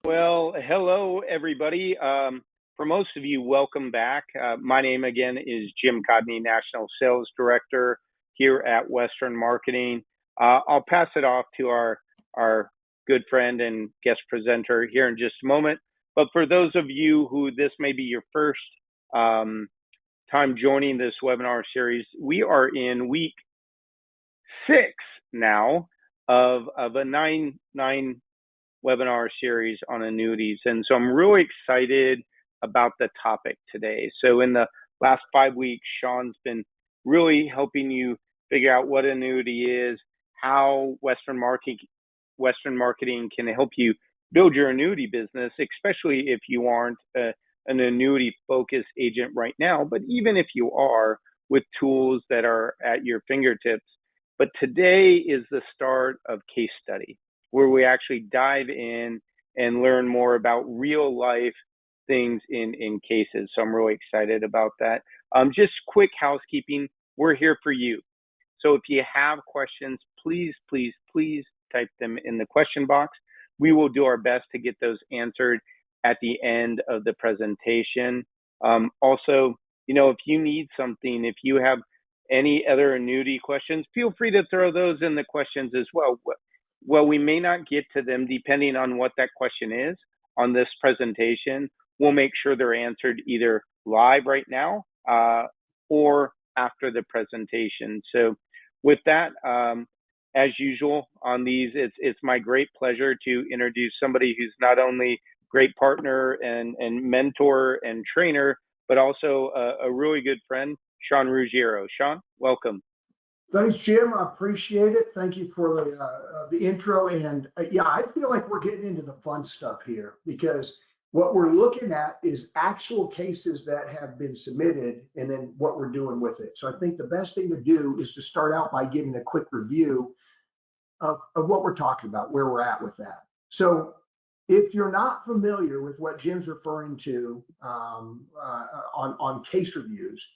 Well, hello, everybody. For most of you, welcome back. My name again is Jim Codney, National Sales Director here at Western Marketing. I'll pass it off to our good friend and guest presenter here in just a moment. But for those of you who this may be your first time joining this webinar series, we are in week 6 now of a nine webinar series on annuities. And so I'm really excited about the topic today. So in the last 5 weeks, Sean's been really helping you figure out what annuity is, how Western Marketing can help you build your annuity business, especially if you aren't an annuity focused agent right now, but even if you are, with tools that are at your fingertips. But today is the start of case study, where we actually dive in and learn more about real life things in cases. So I'm really excited about that. Just quick housekeeping, we're here for you. So if you have questions, please type them in the question box. We will do our best to get those answered at the end of the presentation. Also, if you need something, if you have any other annuity questions, feel free to throw those in the questions as well. Well, we may not get to them depending on what that question is on this presentation. We'll make sure they're answered either live right now or after the presentation. So with that, as usual on these, it's my great pleasure to introduce somebody who's not only great partner and mentor and trainer, but also a really good friend, Sean Ruggiero. Sean, welcome. Thanks, Jim. I appreciate it. Thank you for the intro. And yeah, I feel like we're getting into the fun stuff here, because what we're looking at is actual cases that have been submitted and then what we're doing with it. So I think the best thing to do is to start out by giving a quick review of what we're talking about, where we're at with that. So if you're not familiar with what Jim's referring to on case reviews,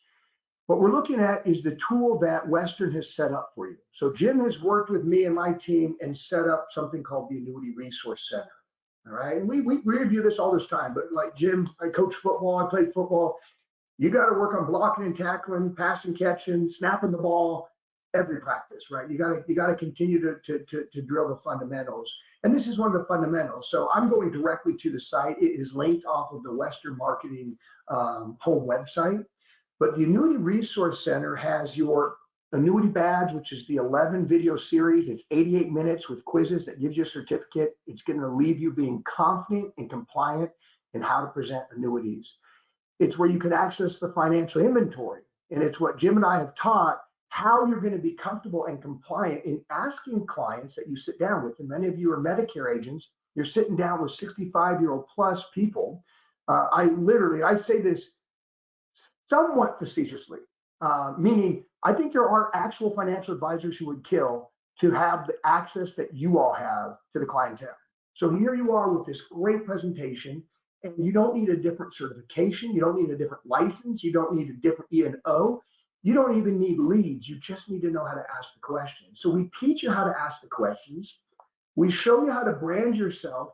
what we're looking at is the tool that Western has set up for you. So Jim has worked with me and my team and set up something called the Annuity Resource Center. All right, and we review this all this time, but like Jim, I coach football, I played football. You got to work on blocking and tackling, passing, catching, snapping the ball, every practice, right? You got to continue to drill the fundamentals. And this is one of the fundamentals. So I'm going directly to the site. It is linked off of the Western Marketing home website. But the Annuity Resource Center has your annuity badge, which is the 11 video series. It's 88 minutes with quizzes that gives you a certificate. It's going to leave you being confident and compliant in how to present annuities. It's where you can access the financial inventory. And it's what Jim and I have taught, how you're going to be comfortable and compliant in asking clients that you sit down with. And many of you are Medicare agents. You're sitting down with 65-year-old plus people. I say this somewhat facetiously, meaning I think there are actual financial advisors who would kill to have the access that you all have to the clientele. So here you are with this great presentation, and you don't need a different certification. You don't need a different license. You don't need a different E&O. You don't even need leads. You just need to know how to ask the questions. So we teach you how to ask the questions. We show you how to brand yourself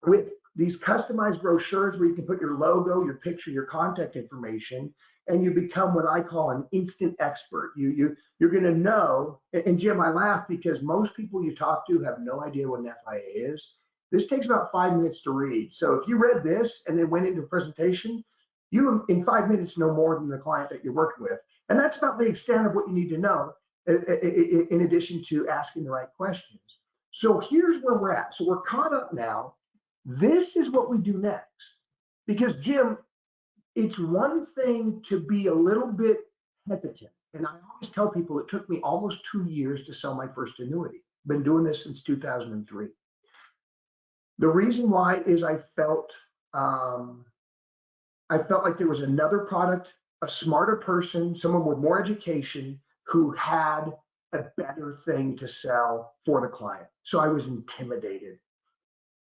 with these customized brochures where you can put your logo, your picture, your contact information, and you become what I call an instant expert. You're going to know, and Jim, I laugh because most people you talk to have no idea what an FIA is. This takes about 5 minutes to read. So if you read this and then went into a presentation, you in 5 minutes know more than the client that you're working with. And that's about the extent of what you need to know in addition to asking the right questions. So here's where we're at. So we're caught up now. This is what we do next. Because Jim, it's one thing to be a little bit hesitant. And I always tell people it took me almost 2 years to sell my first annuity. Been doing this since 2003. The reason why is I felt like there was another product, a smarter person, someone with more education who had a better thing to sell for the client. So I was intimidated.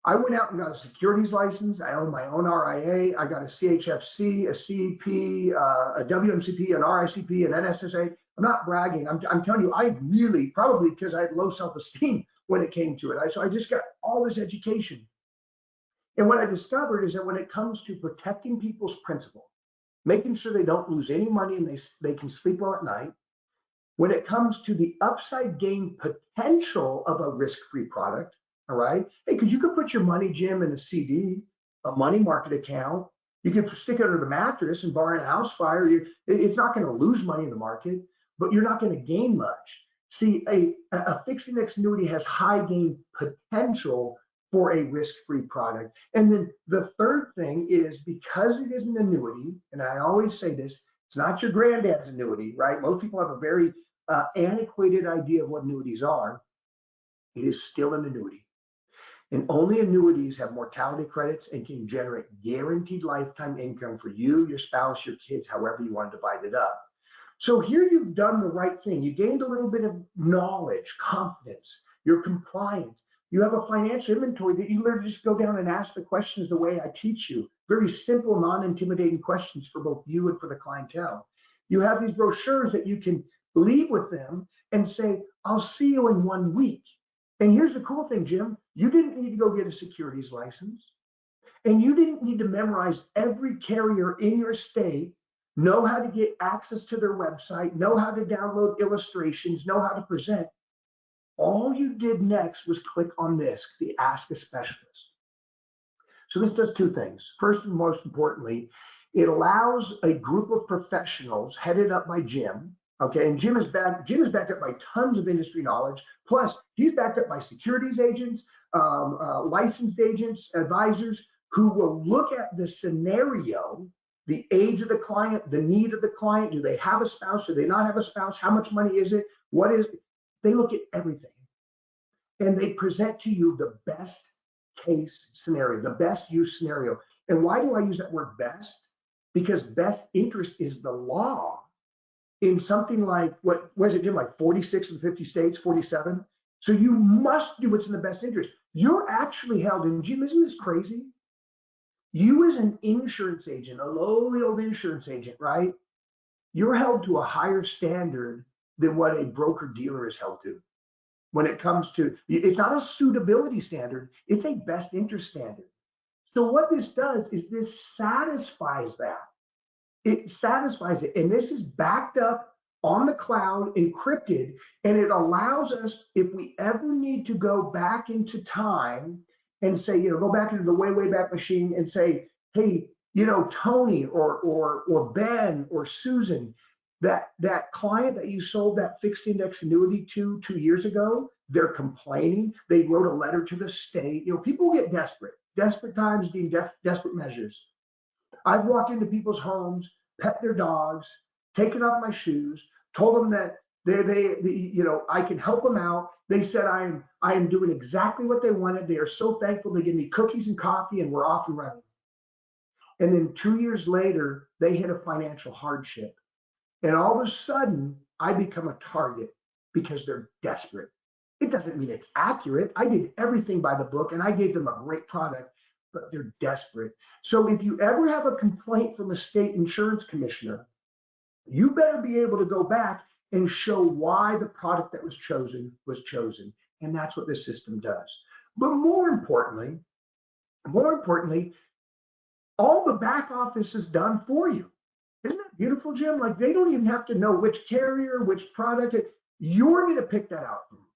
I went out and got a securities license. I own my own RIA. I got a CHFC, a CEP, a WMCP, an RICP, an NSSA. I'm not bragging. I'm telling you, I really, probably because I had low self-esteem when it came to it. So I just got all this education. And what I discovered is that when it comes to protecting people's principal, making sure they don't lose any money and they can sleep well at night, when it comes to the upside gain potential of a risk-free product, all right? Hey, because you could put your money, Jim, in a CD, a money market account. You could stick it under the mattress and barring a house fire. It's not going to lose money in the market, but you're not going to gain much. See, a fixed index annuity has high gain potential for a risk-free product. And then the third thing is because it is an annuity, and I always say this, it's not your granddad's annuity, right? Most people have a very antiquated idea of what annuities are. It is still an annuity. And only annuities have mortality credits and can generate guaranteed lifetime income for you, your spouse, your kids, however you want to divide it up. So here you've done the right thing. You gained a little bit of knowledge, confidence. You're compliant. You have a financial inventory that you literally just go down and ask the questions the way I teach you. Very simple, non-intimidating questions for both you and for the clientele. You have these brochures that you can leave with them and say, I'll see you in 1 week. And here's the cool thing, Jim, you didn't need to go get a securities license, and you didn't need to memorize every carrier in your state, know how to get access to their website, know how to download illustrations, know how to present. All you did next was click on this, the Ask a Specialist. So this does two things. First and most importantly, it allows a group of professionals headed up by Jim. Okay, and Jim is backed up by tons of industry knowledge. Plus, he's backed up by securities agents, licensed agents, advisors who will look at the scenario, the age of the client, the need of the client. Do they have a spouse? Do they not have a spouse? How much money is it? What is it? They look at everything, and they present to you the best case scenario, the best use scenario. And why do I use that word best? Because best interest is the law in something like, what was it, Jim, like 46 of the 50 states, 47? So you must do what's in the best interest. You're actually held in, Jim, isn't this crazy? You as an insurance agent, a lowly old insurance agent, right? You're held to a higher standard than what a broker dealer is held to. When it comes to, it's not a suitability standard, it's a best interest standard. So what this does is this satisfies that. It satisfies it. And this is backed up on the cloud, encrypted, and it allows us, if we ever need to go back into time and say, go back into the way back machine and say, hey, Tony or Ben or Susan, that client that you sold that fixed index annuity to 2 years ago, they're complaining. They wrote a letter to the state. People get desperate. Desperate times need desperate measures. I've walked into people's homes, pet their dogs, taken off my shoes, told them that I can help them out. They said I am doing exactly what they wanted. They are so thankful. They give me cookies and coffee, and we're off and running. And then 2 years later, they hit a financial hardship. And all of a sudden, I become a target because they're desperate. It doesn't mean it's accurate. I did everything by the book, and I gave them a great product, but they're desperate. So if you ever have a complaint from a state insurance commissioner, you better be able to go back and show why the product that was chosen. And that's what this system does. But more importantly, all the back office is done for you. Isn't that beautiful, Jim? Like, they don't even have to know which carrier, which product. You're going to pick that out for them,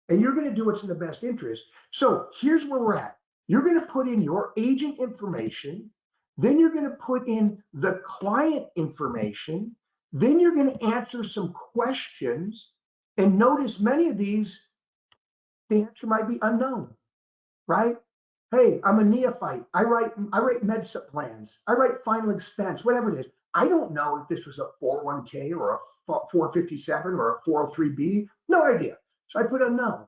and you're going to do what's in the best interest. So here's where we're at. You're going to put in your agent information, then you're going to put in the client information, then you're going to answer some questions, and notice many of these, the answer might be unknown, right? Hey, I'm a neophyte. I write MedSup plans. I write final expense, whatever it is. I don't know if this was a 401k or a 457 or a 403b. No idea. So I put unknown,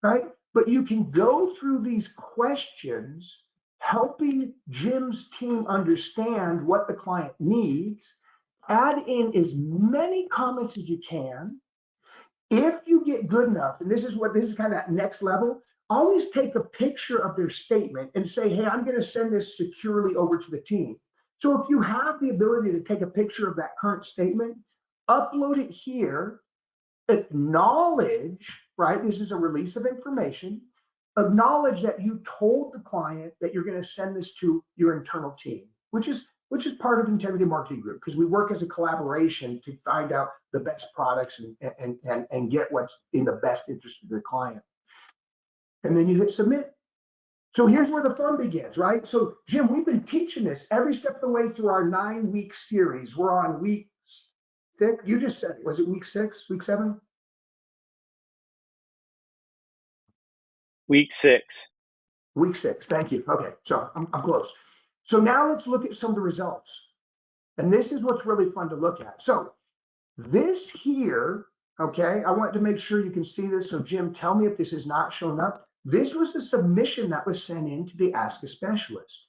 right? But you can go through these questions, helping Jim's team understand what the client needs, add in as many comments as you can. If you get good enough, and this is kind of that next level, always take a picture of their statement and say, hey, I'm going to send this securely over to the team. So if you have the ability to take a picture of that current statement, upload it here, acknowledge, right? This is a release of information. Acknowledge that you told the client that you're going to send this to your internal team, which is part of Integrity Marketing Group, because we work as a collaboration to find out the best products and get what's in the best interest of the client. And then you hit submit. So here's where the fun begins, right? So Jim, we've been teaching this every step of the way through our 9-week series. We're on week 6. You just said, was it week 6, week 7? Week 6. Week 6, thank you. Okay, so I'm close. So now let's look at some of the results. And this is what's really fun to look at. So this here, okay, I want to make sure you can see this. So Jim, tell me if this is not showing up. This was the submission that was sent in to the Ask a Specialist.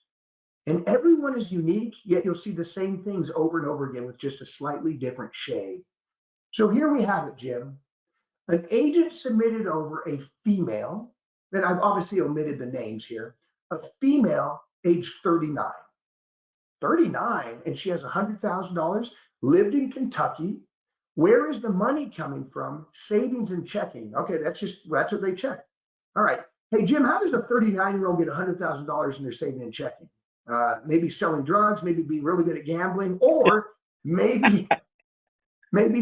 And everyone is unique, yet you'll see the same things over and over again with just a slightly different shade. So here we have it, Jim. An agent submitted over a female, and I've obviously omitted the names here, a female age 39. 39, and she has $100,000, lived in Kentucky. Where is the money coming from? Savings and checking. Okay, that's what they check. All right. Hey, Jim, how does a 39-year-old get $100,000 in their saving and checking? Maybe selling drugs, maybe being really good at gambling, or maybe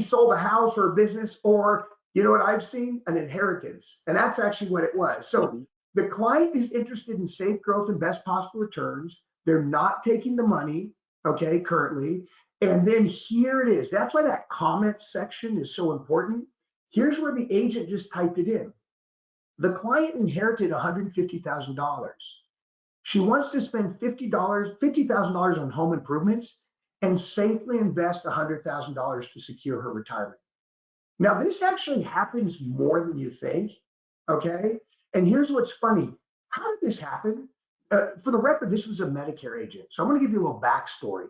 sold a house or a business, or you know what I've seen? An inheritance. And that's actually what it was. So the client is interested in safe growth and best possible returns. They're not taking the money, okay, currently. And then here it is. That's why that comment section is so important. Here's where the agent just typed it in. The client inherited $150,000. She wants to spend $50,000 on home improvements and safely invest $100,000 to secure her retirement. Now, this actually happens more than you think, okay? And here's what's funny. How did this happen? For the record, this was a Medicare agent. So I'm going to give you a little backstory.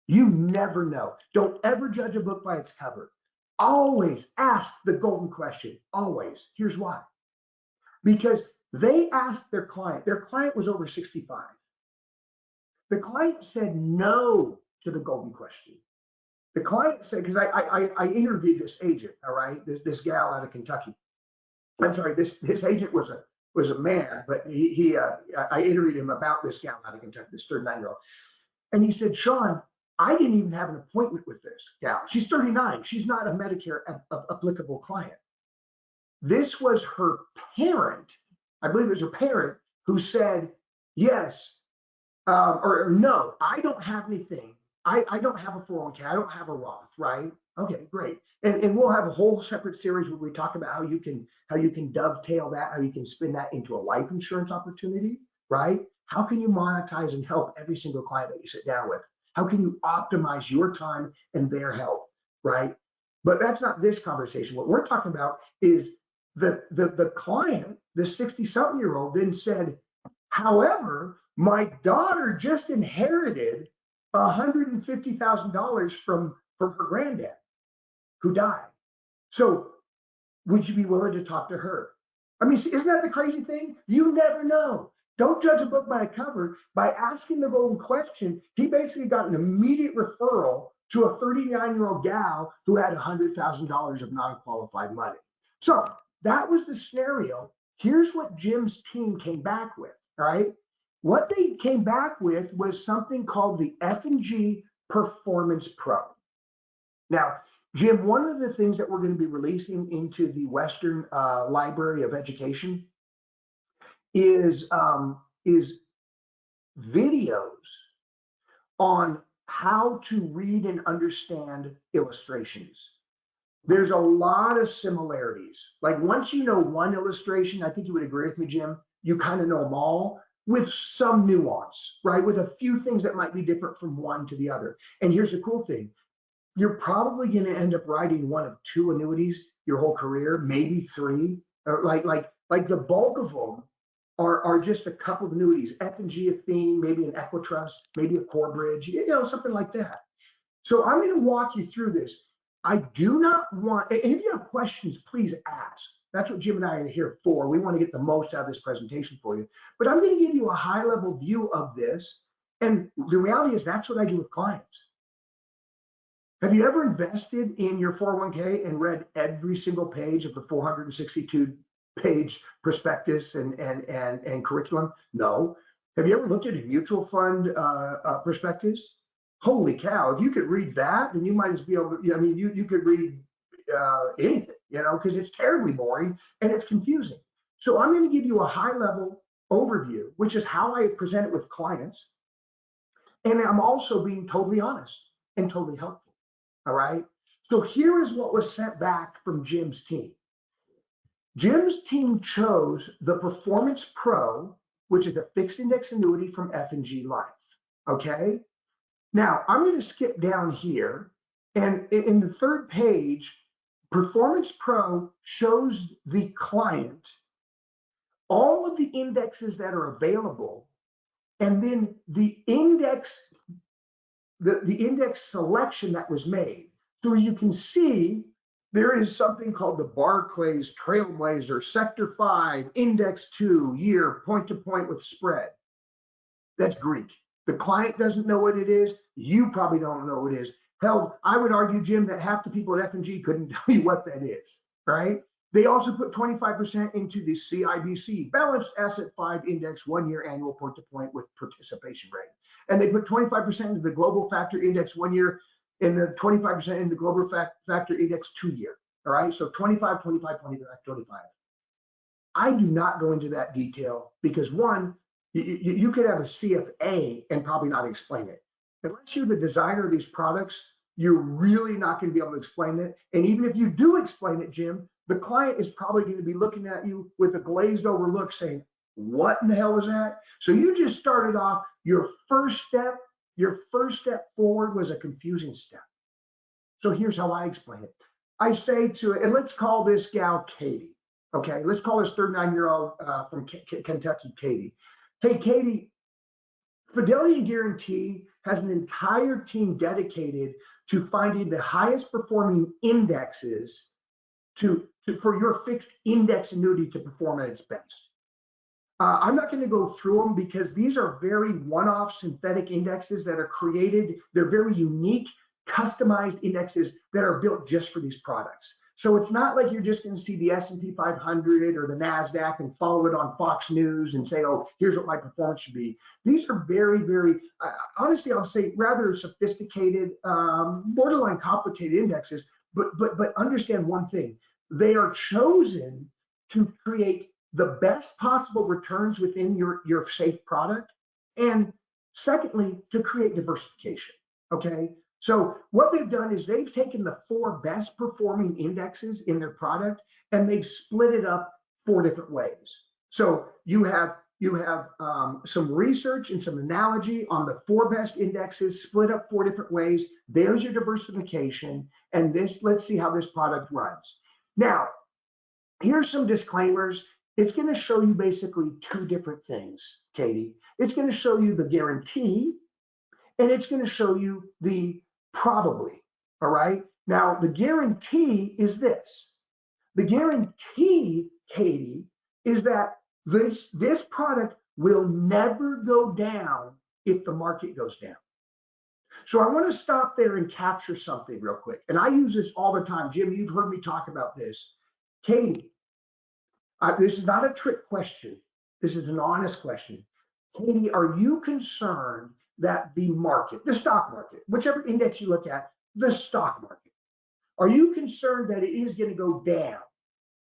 You never know. Don't ever judge a book by its cover. Always ask the golden question. Always. Here's why. Because they asked their client was over 65. The client said no to the golden question. The client said, because I interviewed this agent, all right, this gal out of Kentucky. I'm sorry, his agent was a man, but I interviewed him about this gal out of Kentucky, this 39-year-old. And he said, Sean, I didn't even have an appointment with this gal. She's 39. She's not a Medicare applicable client. This was her parent. I believe it was her parent who said, yes, or no, I don't have anything. I don't have a 401k. I don't have a Roth, right? Okay, great. And we'll have a whole separate series where we talk about how you can dovetail that, how you can spin that into a life insurance opportunity, right? How can you monetize and help every single client that you sit down with? How can you optimize your time and their help, right? But that's not this conversation. What we're talking about is the client, the 60-something-year-old, then said, however, my daughter just inherited $150,000 from her granddad who died. So would you be willing to talk to her? I mean, isn't that the crazy thing? You never know. Don't judge a book by a cover. By asking the golden question, he basically got an immediate referral to a 39-year-old gal who had $100,000 of non-qualified money. So that was the scenario. Here's what Jim's team came back with, all right? What they came back with was something called the F&G Performance Pro. Now, Jim, one of the things that we're going to be releasing into the Western Library of Education is videos on how to read and understand illustrations. There's a lot of similarities. Like once you know one illustration, I think you would agree with me, Jim, you kind of know them all with some nuance, right? With a few things that might be different from one to the other. And here's the cool thing. You're probably going to end up writing one of 2 annuities your whole career, maybe 3. Like the bulk of them are just a couple of annuities, F&G, a theme, maybe an Equitrust, maybe a core bridge, something like that. So I'm going to walk you through this. I do not want, and if you have questions, please ask. That's what Jim and I are here for. We want to get the most out of this presentation for you. But I'm going to give you a high-level view of this. And the reality is that's what I do with clients. Have you ever invested in your 401k and read every single page of the 462-page prospectus and curriculum? No. Have you ever looked at a mutual fund prospectus? Holy cow! If you could read that, then you might as be able to. I mean, you could read anything, because it's terribly boring and it's confusing. So I'm going to give you a high-level overview, which is how I present it with clients, and I'm also being totally honest and totally helpful. All right. So here is what was sent back from Jim's team. Jim's team chose the Performance Pro, which is a fixed index annuity from F&G Life. Okay. Now I'm going to skip down here, and in the third page, Performance Pro shows the client all of the indexes that are available, and then the index selection that was made. So you can see there is something called the Barclays Trailblazer Sector 5 Index 2 year point to point with spread. That's Greek. The client doesn't know what it is. You probably don't know what it is. Hell, I would argue, Jim, that half the people at F&G couldn't tell you what that is, right? They also put 25% into the CIBC Balanced Asset 5 Index 1 year annual point to point with participation rate. And they put 25% into the Global Factor Index 1 year and the 25% in the Global Factor Index 2 year. All right, so 25, 25, 25, 25. I do not go into that detail because one, you could have a CFA and probably not explain it. Unless you're the designer of these products, you're really not going to be able to explain it. And even if you do explain it, Jim, the client is probably going to be looking at you with a glazed over look saying, what in the hell was that? So you just started off your first step forward was a confusing step. So here's how I explain it. I say to it, and let's call this gal Katie. Okay, let's call this 39-year-old from Kentucky, Katie. Hey, Katie, Fidelity and Guarantee has an entire team dedicated to finding the highest performing indexes for your fixed index annuity to perform at its best. I'm not going to go through them because these are very one-off synthetic indexes that are created. They're very unique, customized indexes that are built just for these products. So it's not like you're just going to see the S&P 500 or the NASDAQ and follow it on Fox News and say, oh, here's what my performance should be. These are very, very, honestly, I'll say rather sophisticated, borderline complicated indexes, but understand one thing. They are chosen to create the best possible returns within your safe product. And secondly, to create diversification, okay? So what they've done is they've taken the 4 best performing indexes in their product and they've split it up 4 different ways. So you have some research and some analogy on the 4 best indexes split up 4 different ways. There's your diversification. And let's see how this product runs. Now, here's some disclaimers. It's going to show you basically 2 different things, Katie. It's going to show you the guarantee and it's going to show you the probably, all right? Now, the guarantee is this. The guarantee, Katie, is that this product will never go down if the market goes down. So I want to stop there and capture something real quick. And I use this all the time. Jim, you've heard me talk about this. Katie, this is not a trick question. This is an honest question. Katie, are you concerned that the market, the stock market, whichever index you look at, the stock market, are you concerned that it is going to go down,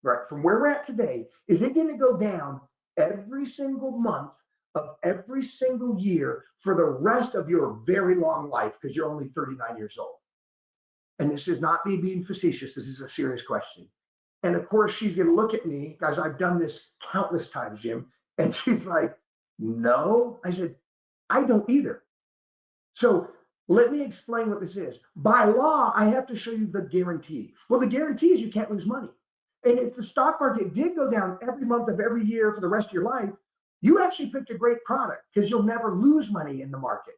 right? From where we're at today, is it going to go down every single month of every single year for the rest of your very long life because you're only 39 years old? And this is not me being facetious. This is a serious question. And of course, she's going to look at me, guys, I've done this countless times, Jim. And she's like, no. I said, I don't either. So let me explain what this is. By law, I have to show you the guarantee. Well, the guarantee is you can't lose money. And if the stock market did go down every month of every year for the rest of your life, you actually picked a great product because you'll never lose money in the market.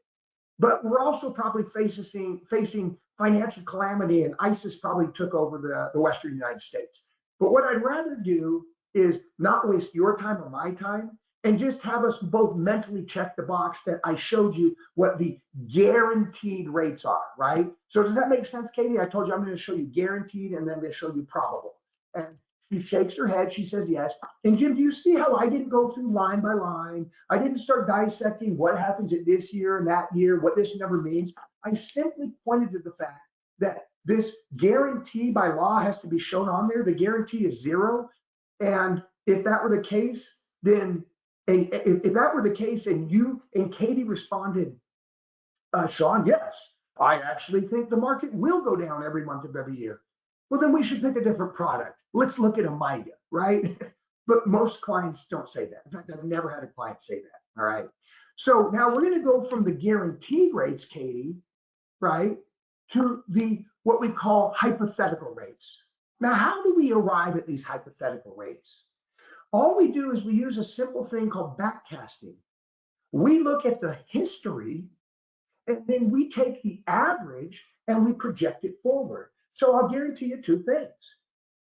But we're also probably facing financial calamity, and ISIS probably took over the Western United States. But what I'd rather do is not waste your time or my time and just have us both mentally check the box that I showed you what the guaranteed rates are, right? So does that make sense, Katie? I told you I'm going to show you guaranteed and then I'm going to show you probable. And she shakes her head. She says yes. And Jim, do you see how I didn't go through line by line? I didn't start dissecting what happens at this year and that year, what this number means. I simply pointed to the fact that this guarantee by law has to be shown on there. The guarantee is 0. And if that were the case, then if that were the case and you and Katie responded, Sean, yes, I actually think the market will go down every month of every year. Well, then we should pick a different product. Let's look at a MIGA, right? But most clients don't say that. In fact, I've never had a client say that, all right? So now we're gonna go from the guaranteed rates, Katie, right, to the what we call hypothetical rates. Now, how do we arrive at these hypothetical rates? All we do is we use a simple thing called backcasting. We look at the history and then we take the average and we project it forward. So I'll guarantee you 2 things.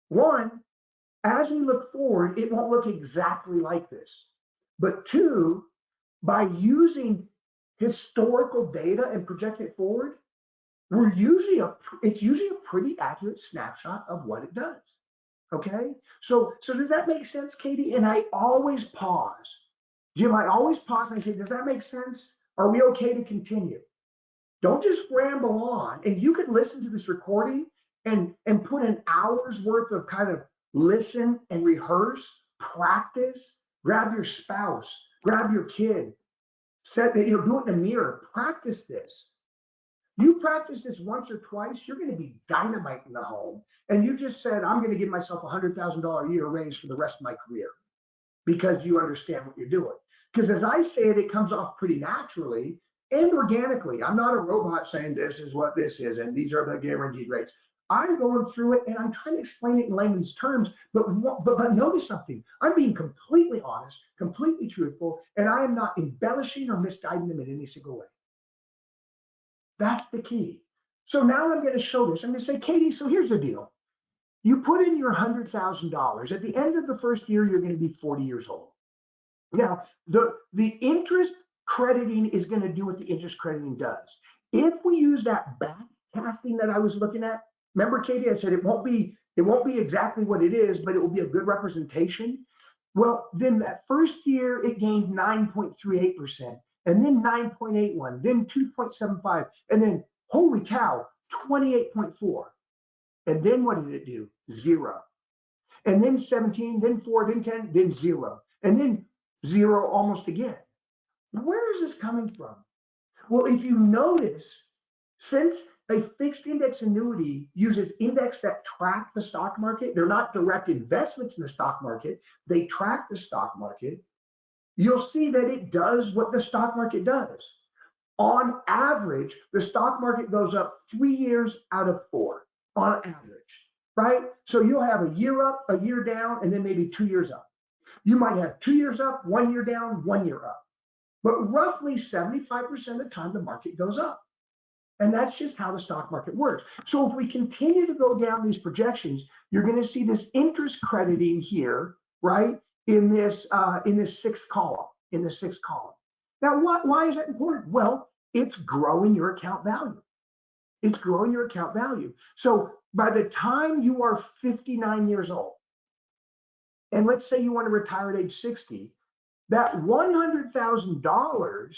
One, as we look forward, it won't look exactly like this. But 2, by using historical data and project it forward, it's usually a pretty accurate snapshot of what it does. Okay, so does that make sense, Katie? And I always pause. Jim, I always pause and I say, does that make sense? Are we okay to continue? Don't just ramble on. And you could listen to this recording and put an hour's worth of kind of listen and rehearse, practice, grab your spouse, grab your kid, do it in a mirror, practice this. You practice this once or twice, you're going to be dynamite in the home. And you just said, I'm going to give myself a $100,000 a year raise for the rest of my career because you understand what you're doing. Because as I say it, it comes off pretty naturally and organically. I'm not a robot saying this is what this is and these are the guaranteed rates. I'm going through it and I'm trying to explain it in layman's terms, but notice something. I'm being completely honest, completely truthful, and I am not embellishing or misguiding them in any single way. That's the key. So now I'm going to show this. I'm going to say, Katie, so here's the deal. You put in your $100,000. At the end of the first year, you're going to be 40 years old. Now, the interest crediting is going to do what the interest crediting does. If we use that backcasting that I was looking at, remember, Katie, I said it won't be exactly what it is, but it will be a good representation. Well, then that first year, it gained 9.38%. And then 9.81, then 2.75, and then, holy cow, 28.4. And then what did it do? 0. And then 17, then 4, then 10, then 0. And then 0 almost again. Where is this coming from? Well, if you notice, since a fixed index annuity uses index that track the stock market, they're not direct investments in the stock market, they track the stock market. You'll see that it does what the stock market does. On average, the stock market goes up 3 years out of 4 on average, right? So you'll have a year up, a year down, and then maybe 2 years up. You might have 2 years up, 1 year down, 1 year up. But roughly 75% of the time, the market goes up. And that's just how the stock market works. So if we continue to go down these projections, you're going to see this interest crediting here, right? In this sixth column, Now, why is that important? Well, it's growing your account value. It's growing your account value. So by the time you are 59 years old, and let's say you want to retire at age 60, that $100,000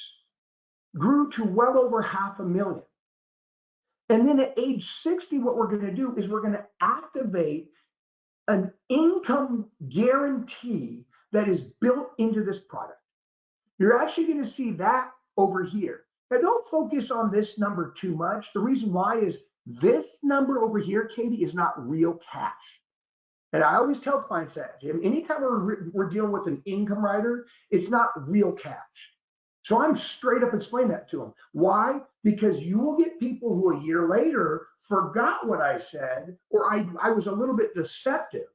grew to well over $500,000. And then at age 60, what we're going to do is we're going to activate an income guarantee that is built into this product. You're actually going to see that over here. Now, don't focus on this number too much. The reason why is this number over here, Katie, is not real cash. And I always tell clients that, Jim, anytime we're dealing with an income rider, it's not real cash. So I'm straight up explaining that to them. Why? Because you will get people who a year later forgot what I said, or I was a little bit deceptive.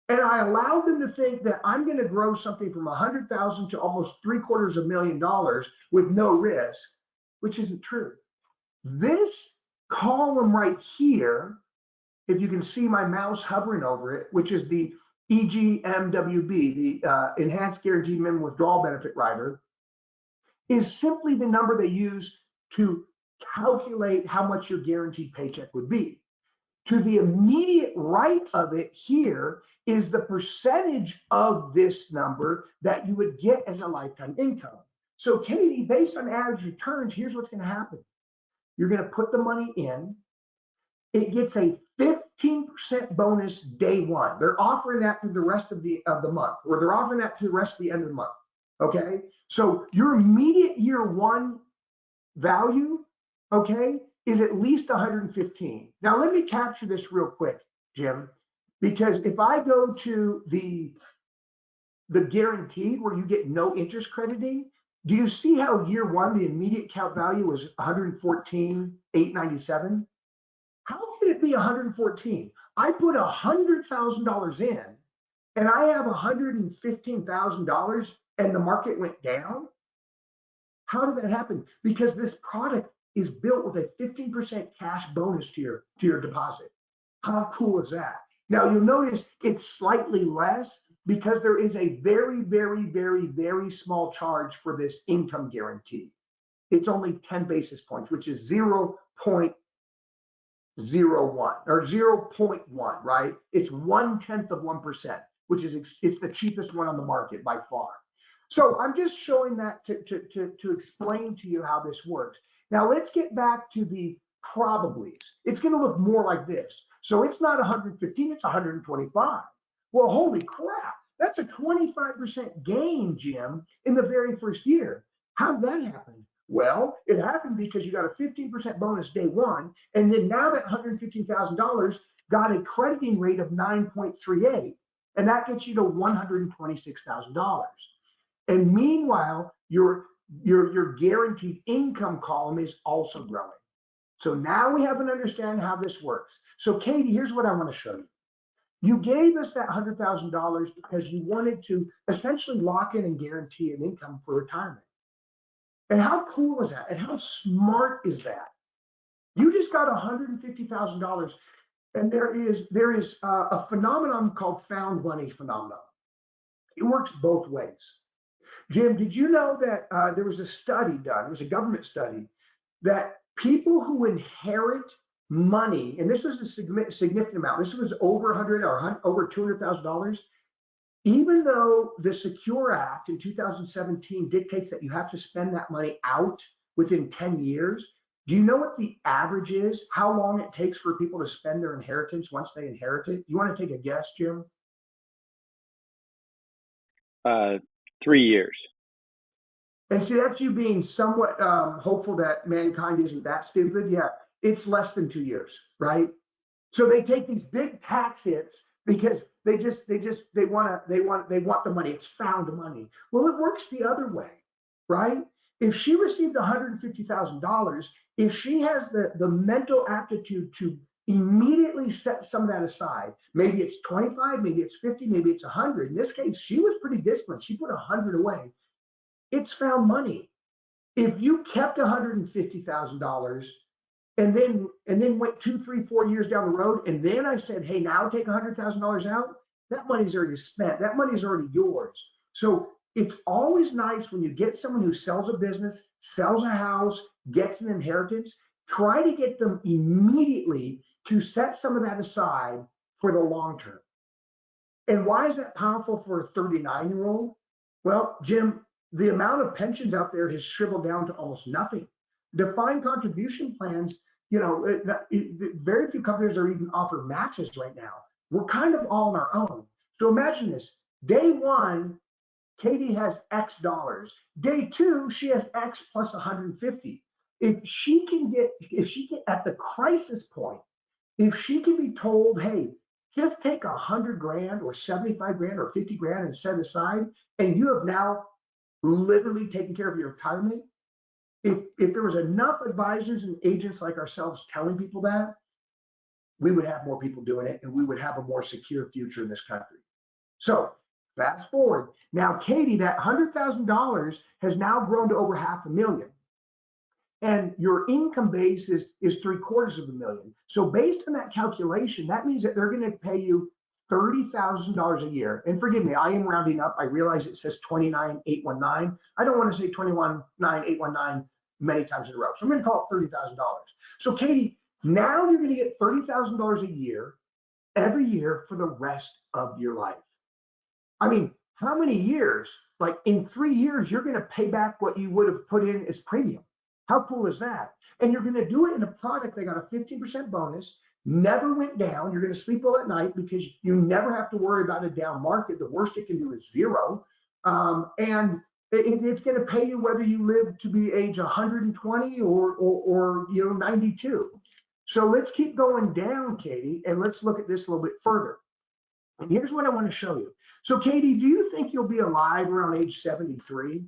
And I allowed them to think that I'm going to grow something from 100,000 to almost $750,000 with no risk, which isn't true. This column right here, if you can see my mouse hovering over it, which is the e.g. MWB, the Enhanced Guaranteed Minimum Withdrawal Benefit Rider, is simply the number they use to calculate how much your guaranteed paycheck would be. To the immediate right of it here is the percentage of this number that you would get as a lifetime income. So Katie, based on average returns, here's what's going to happen. You're going to put the money in. It gets a 15% bonus day one. They're offering that through the rest of the month, or they're offering that through the rest of the end of the month. Okay, so your immediate year one value, okay, is at least 115. Now let me capture this real quick, Jim, because if I go to the guaranteed where you get no interest crediting, do you see how year one the immediate account value was 114,897? How could it be 114? I put $100,000 in and I have $115,000 and the market went down. How did that happen? Because this product is built with a 15% cash bonus to your deposit. How cool is that? Now you'll notice it's slightly less because there is a very, very, very, very small charge for this income guarantee. It's only 10 basis points, which is 0.01 or 0.1, right? It's 1/10 of 1%, which is it's the cheapest one on the market by far. So I'm just showing that to explain to you how this works. Now let's get back to the probablys. It's going to look more like this. So it's not 115, it's 125. Well, holy crap, that's a 25% gain, Jim, in the very first year. How did that happen? Well, it happened because you got a 15% bonus day one, and then now that $115,000 got a crediting rate of 9.38, and that gets you to $126,000. And meanwhile, your guaranteed income column is also growing. So now we have an understanding how this works. So Katie, here's what I want to show you. You gave us that $100,000 because you wanted to essentially lock in and guarantee an income for retirement. And how cool is that? And how smart is that? You just got $150,000, and there is a phenomenon called found money phenomenon. It works both ways. Jim, did you know that there was a study done, it was a government study, that people who inherit money, and this was a significant amount, this was over $100,000 or over $200,000, even though the Secure Act in 2017 dictates that you have to spend that money out within 10 years, do you know what the average is? How long it takes for people to spend their inheritance once they inherit it? You want to take a guess, Jim? 3 years. And see, that's you being somewhat hopeful that mankind isn't that stupid. Yeah, it's less than 2 years, right? So they take these big tax hits because they want the money. It's found money. Well, it works the other way, right? If she received $150,000, if she has the mental aptitude to immediately set some of that aside, maybe it's 25, maybe it's 50, maybe it's 100. In this case, she was pretty disciplined. She put 100 away. It's found money. If you kept $150,000 and then went 2, 3, 4 years down the road, and then I said, hey, now take $100,000 out, that money's already spent. That money's already yours. So it's always nice when you get someone who sells a business, sells a house, gets an inheritance, try to get them immediately to set some of that aside for the long term. And why is that powerful for a 39-year-old? Well, Jim, the amount of pensions out there has shriveled down to almost nothing. Defined contribution plans, very few companies are even offer matches right now. We're kind of all on our own. So imagine this. Day one, Katie has X dollars. Day two, she has X plus 150. If she can get at the crisis point, if she can be told, hey, just take $100,000 or 75,000 or 50,000 and set aside, and you have now literally taken care of your retirement. If there was enough advisors and agents like ourselves telling people that, we would have more people doing it and we would have a more secure future in this country. So fast forward. Now, Katie, that $100,000 has now grown to over $500,000. And your income base is $750,000. So based on that calculation, that means that they're going to pay you $30,000 a year, and forgive me, I am rounding up. I realize it says 29,819. I don't want to say 21,9,819 many times in a row. So I'm going to call it $30,000. So Katie, now you're going to get $30,000 a year every year for the rest of your life. I mean, how many years? Like in 3 years, you're going to pay back what you would have put in as premium. How cool is that? And you're going to do it in a product that got a 15% bonus, never went down. You're going to sleep well at night because you never have to worry about a down market. The worst it can do is zero. And it's going to pay you whether you live to be age 120 or 92. So let's keep going down, Katie, and let's look at this a little bit further. And here's what I want to show you. So, Katie, do you think you'll be alive around age 73?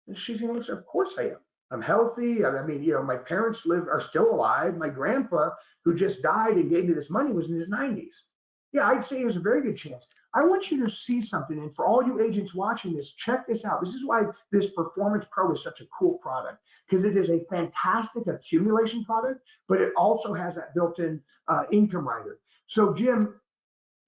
And she's going to answer, of course I am. I'm healthy. I mean, my parents are still alive. My grandpa, who just died and gave me this money, was in his 90s. Yeah, I'd say there's a very good chance. I want you to see something. And for all you agents watching this, check this out. This is why this Performance Pro is such a cool product, because it is a fantastic accumulation product, but it also has that built-in income rider. So, Jim,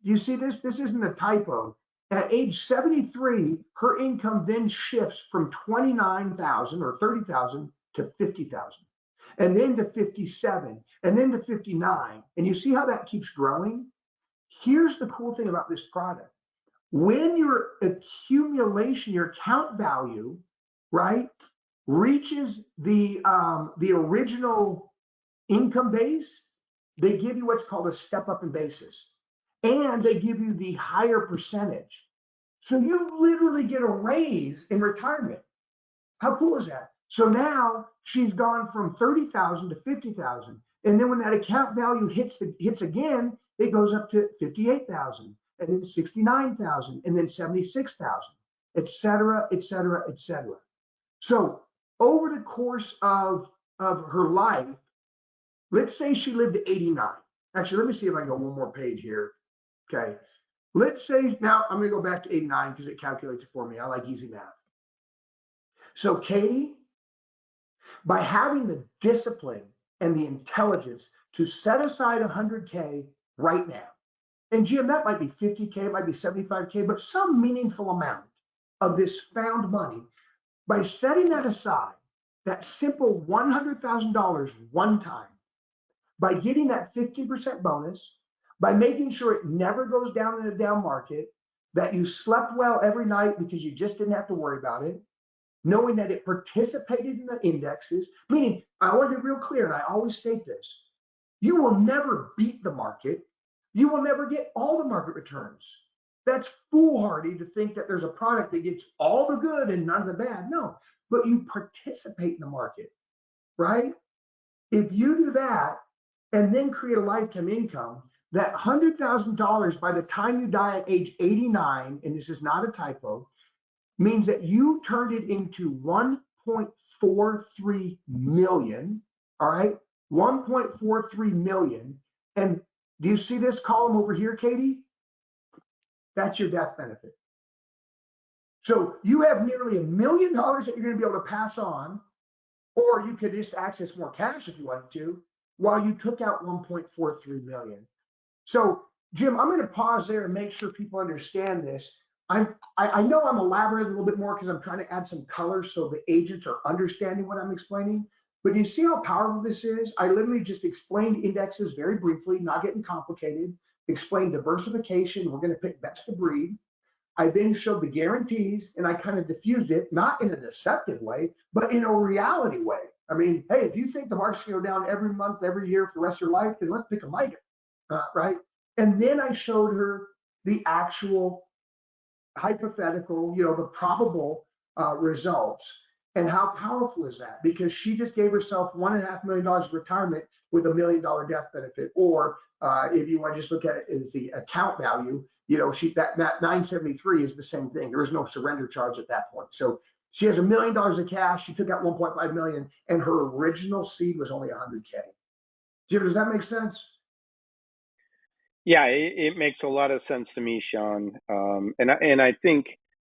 you see this? This isn't a typo. At age 73, her income then shifts from 29,000 or 30,000 to 50,000, and then to 57, and then to 59. And you see how that keeps growing? Here's the cool thing about this product. When your accumulation, your account value, right, reaches the original income base, they give you what's called a step up in basis. And they give you the higher percentage. So you literally get a raise in retirement. How cool is that? So now she's gone from 30,000 to 50,000. And then when that account value hits again, it goes up to 58,000, and then 69,000, and then 76,000, et cetera, et cetera, et cetera. So over the course of her life, let's say she lived to 89. Actually, let me see if I can go one more page here. Okay, let's say, now I'm going to go back to 89 because it calculates it for me. I like easy math. So Katie, by having the discipline and the intelligence to set aside 100K right now, and Jim, that might be 50K, it might be 75K, but some meaningful amount of this found money, by setting that aside, that simple $100,000 one time, by getting that 15% bonus, by making sure it never goes down in a down market, that you slept well every night because you just didn't have to worry about it, knowing that it participated in the indexes, meaning, I want to be real clear, and I always state this, you will never beat the market. You will never get all the market returns. That's foolhardy to think that there's a product that gets all the good and none of the bad. No, but you participate in the market, right? If you do that and then create a lifetime income, that $100,000 by the time you die at age 89, and this is not a typo, means that you turned it into 1.43 million, all right? 1.43 million. And do you see this column over here, Katie? That's your death benefit. So you have nearly $1 million that you're going to be able to pass on, or you could just access more cash if you wanted to, while you took out 1.43 million. So, Jim, I'm going to pause there and make sure people understand this. I know I'm elaborating a little bit more because I'm trying to add some color so the agents are understanding what I'm explaining. But do you see how powerful this is? I literally just explained indexes very briefly, not getting complicated, explained diversification. We're going to pick best of breed. I then showed the guarantees, and I kind of diffused it, not in a deceptive way, but in a reality way. I mean, hey, if you think the market's going to go down every month, every year for the rest of your life, then let's pick a MIGA. Right? And then I showed her the actual hypothetical, the probable results. And how powerful is that? Because she just gave herself $1.5 million of retirement with $1 million death benefit. Or if you want to just look at it as the account value, that 973 is the same thing. There is no surrender charge at that point. So she has $1 million of cash. She took out 1.5 million, and her original seed was only 100K. Jim, does that make sense? Yeah, it makes a lot of sense to me, Sean. And I think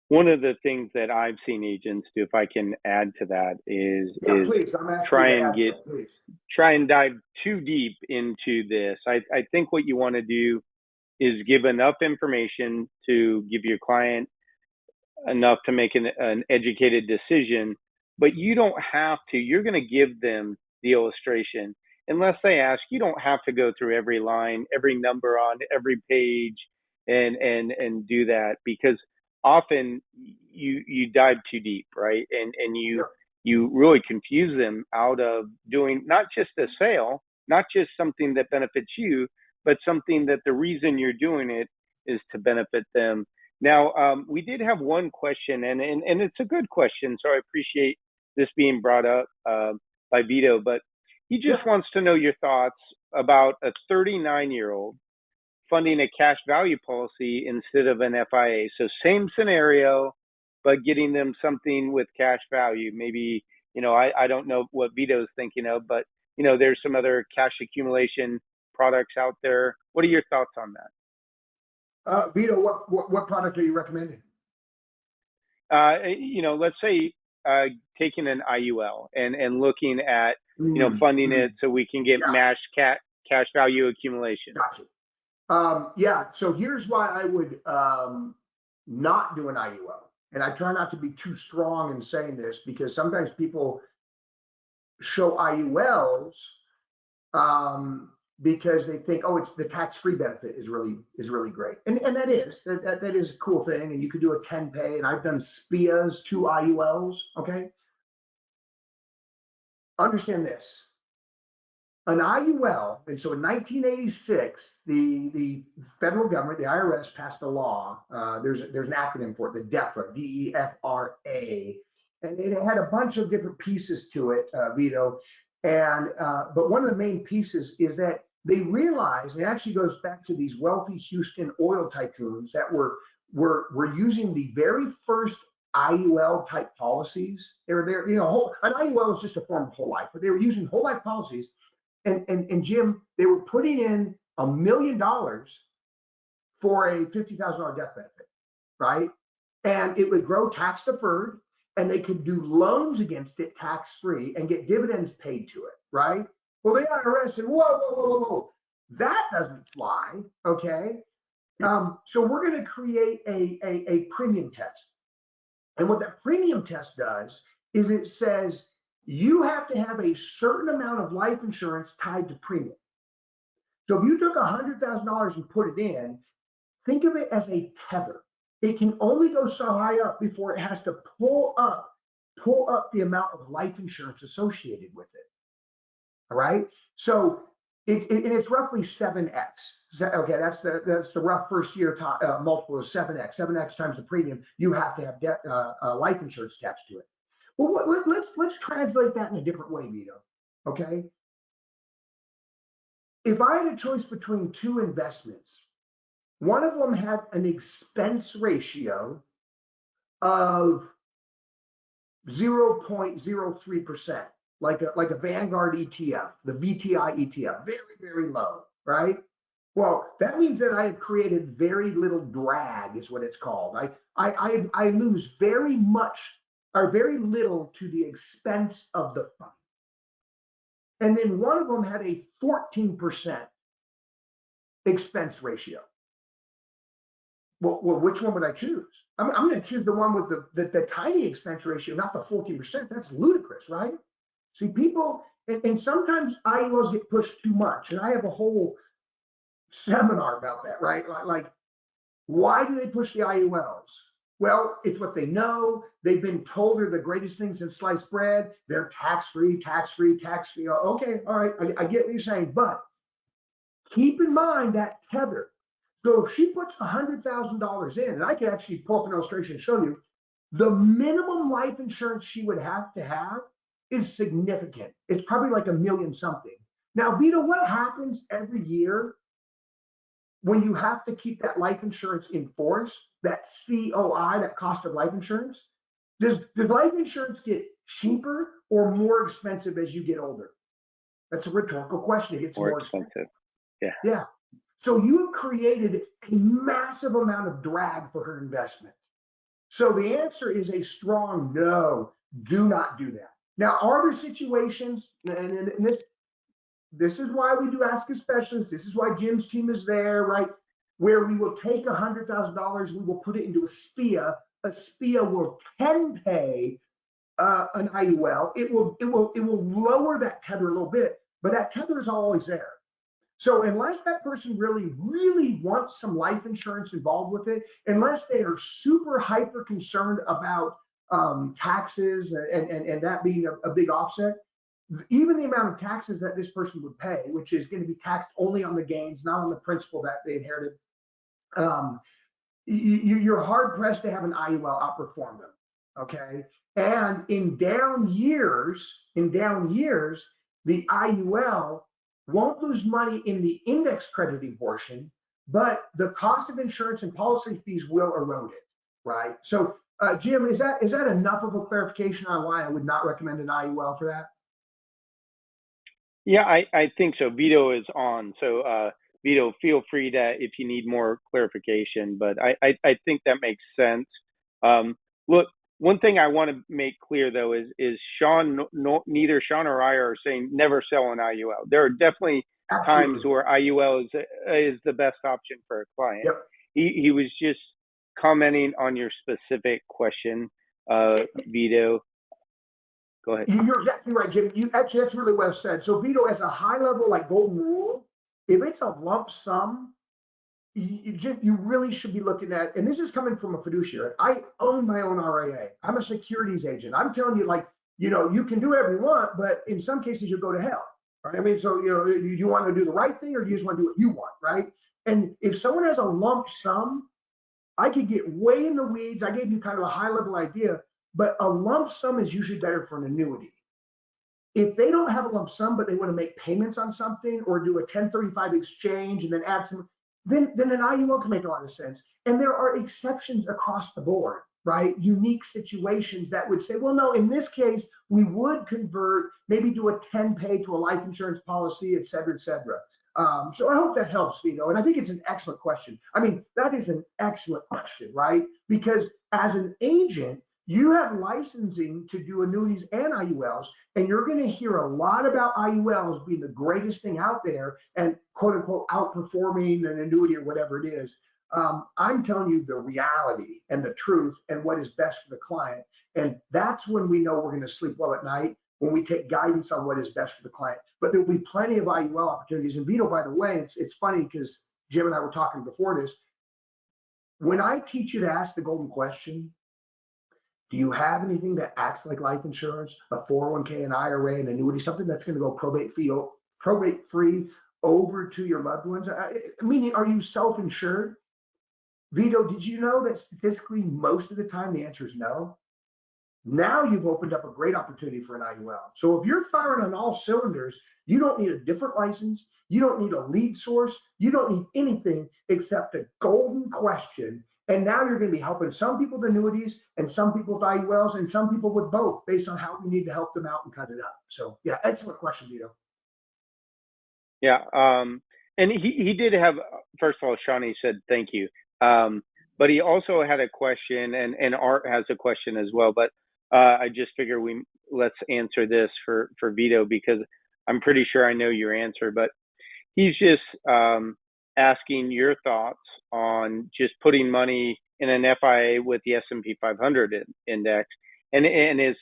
one of the things that I've seen agents do, if I can add to that, is please, I'm asking try and dive too deep into this. I think what you want to do is give enough information to give your client enough to make an educated decision, but you don't have to. You're going to give them the illustration. Unless they ask, you don't have to go through every line, every number on every page and do that, because often you dive too deep, right? And Yep. you really confuse them out of doing not just a sale, not just something that benefits you, but something that the reason you're doing it is to benefit them. Now, we did have one question, and it's a good question, so I appreciate this being brought up by Vito, but he just Yep. wants to know your thoughts about a 39-year-old funding a cash value policy instead of an FIA. So same scenario, but getting them something with cash value. Maybe, I don't know what Vito's thinking of, but, there's some other cash accumulation products out there. What are your thoughts on that? Vito, what product are you recommending? Let's say taking an IUL and looking at, funding it so we can get Yeah. matched cash value accumulation. Gotcha. Yeah, so here's why I would not do an IUL. And I try not to be too strong in saying this, because sometimes people show IULs because they think, oh, it's the tax-free benefit is really great. And that is a cool thing. And you could do a 10 pay, and I've done SPIAs to IULs, okay? Understand this. An IUL, and so in 1986, the federal government, the IRS, passed a law. There's an acronym for it, the DEFRA, DEFRA, and it had a bunch of different pieces to it, Vito. And but one of the main pieces is that they realized, and it actually goes back to these wealthy Houston oil tycoons that were using the very first IUL type policies. They were there, an IUL is just a form of whole life, but they were using whole life policies. And Jim, they were putting in $1 million for a $50,000 death benefit, right? And it would grow tax deferred, and they could do loans against it tax free and get dividends paid to it, right? Well, the IRS said, whoa, that doesn't fly, okay? So we're going to create a premium test. And what that premium test does is it says, you have to have a certain amount of life insurance tied to premium. So if you took $100,000 and put it in, think of it as a tether. It can only go so high up before it has to pull up the amount of life insurance associated with it. All right. So it's roughly 7x. Okay, that's the rough first year multiple of 7x. 7x times the premium. You have to have life insurance attached to it. Well, let's translate that in a different way, Vito. Okay. If I had a choice between two investments, one of them had an expense ratio of 0.03%, like a Vanguard ETF, the VTI ETF, very, very low, right? Well, that means that I have created very little drag, is what it's called. I lose very much or very little to the expense of the fund. And then one of them had a 14% expense ratio. Well, which one would I choose? I'm going to choose the one with the tiny expense ratio, not the 14%. That's ludicrous, right? See, people, and sometimes IULs get pushed too much. And I have a whole seminar about that, right? Like, why do they push the IULs? Well, it's what they know. They've been told they're the greatest things in sliced bread. They're tax-free, tax-free, tax-free. Okay, all right, I get what you're saying, but keep in mind that tether. So if she puts $100,000 in, and I can actually pull up an illustration and show you, the minimum life insurance she would have to have is significant. It's probably like $1 million something. Now, Vito, what happens every year when you have to keep that life insurance in force, that COI, that cost of life insurance? Does life insurance get cheaper or more expensive as you get older? That's a rhetorical question. It gets more expensive. Yeah. So you have created a massive amount of drag for her investment. So the answer is a strong no. Do not do that. Now, are there situations, and this is why we do Ask a Specialist. This is why Jim's team is there, right? where we will take $100,000, we will put it into a SPIA. A SPIA will 10 pay an IUL. It will lower that tether a little bit, but that tether is always there. So unless that person really wants some life insurance involved with it, unless they are super hyper concerned about taxes and that being a big offset, even the amount of taxes that this person would pay, which is going to be taxed only on the gains, not on the principal that they inherited, you're hard pressed to have an IUL outperform them. Okay. And in down years, the IUL won't lose money in the index crediting portion, but the cost of insurance and policy fees will erode it, right? So, Jim, is that enough of a clarification on why I would not recommend an IUL for that? Yeah, I think so. Vito is on. So, Vito, feel free to, if you need more clarification, but I think that makes sense. Look, one thing I want to make clear though is Sean, neither Sean or I are saying never sell an IUL. There are definitely times where IUL is the best option for a client. Yep. He was just commenting on your specific question, Vito. Go ahead. You're exactly right, Jim. Actually, that's really well said. So, Vito, as a high level, like golden rule, if it's a lump sum, you really should be looking at, and this is coming from a fiduciary. I own my own RIA. I'm a securities agent. I'm telling you, like, you can do whatever you want, but in some cases you go to hell. Right? I mean, so you want to do the right thing, or do you just want to do what you want, right? And if someone has a lump sum, I could get way in the weeds. I gave you kind of a high level idea, but a lump sum is usually better for an annuity. If they don't have a lump sum, but they want to make payments on something or do a 1035 exchange and then add some, then an IUL can make a lot of sense. And there are exceptions across the board, right? Unique situations that would say, well, no, in this case, we would convert, maybe do a 10 pay to a life insurance policy, et cetera, et cetera. So I hope that helps, Vito. And I think it's an excellent question. I mean, that is an excellent question, right? Because as an agent, you have licensing to do annuities and IULs, and you're going to hear a lot about IULs being the greatest thing out there and quote unquote outperforming an annuity or whatever it is. I'm telling you the reality and the truth and what is best for the client. And that's when we know we're going to sleep well at night, when we take guidance on what is best for the client. But there'll be plenty of IUL opportunities. And Vito, by the way, it's funny because Jim and I were talking before this. When I teach you to ask the golden question, do you have anything that acts like life insurance, a 401k, an IRA, an annuity, something that's going to go probate free over to your loved ones? Meaning, are you self-insured? Vito, did you know that statistically most of the time the answer is no? Now you've opened up a great opportunity for an IUL. So if you're firing on all cylinders, you don't need a different license. You don't need a lead source. You don't need anything except a golden question. And now you're going to be helping some people with annuities and some people with IULs and some people with both based on how we need to help them out and cut it up. So yeah, excellent question, Vito. Yeah. And he did have, first of all, Shawnee said, thank you. But he also had a question, and Art has a question as well. But I just figure let's answer this for Vito, because I'm pretty sure I know your answer. But he's just asking your thoughts on just putting money in an FIA with the S&P 500 index. And his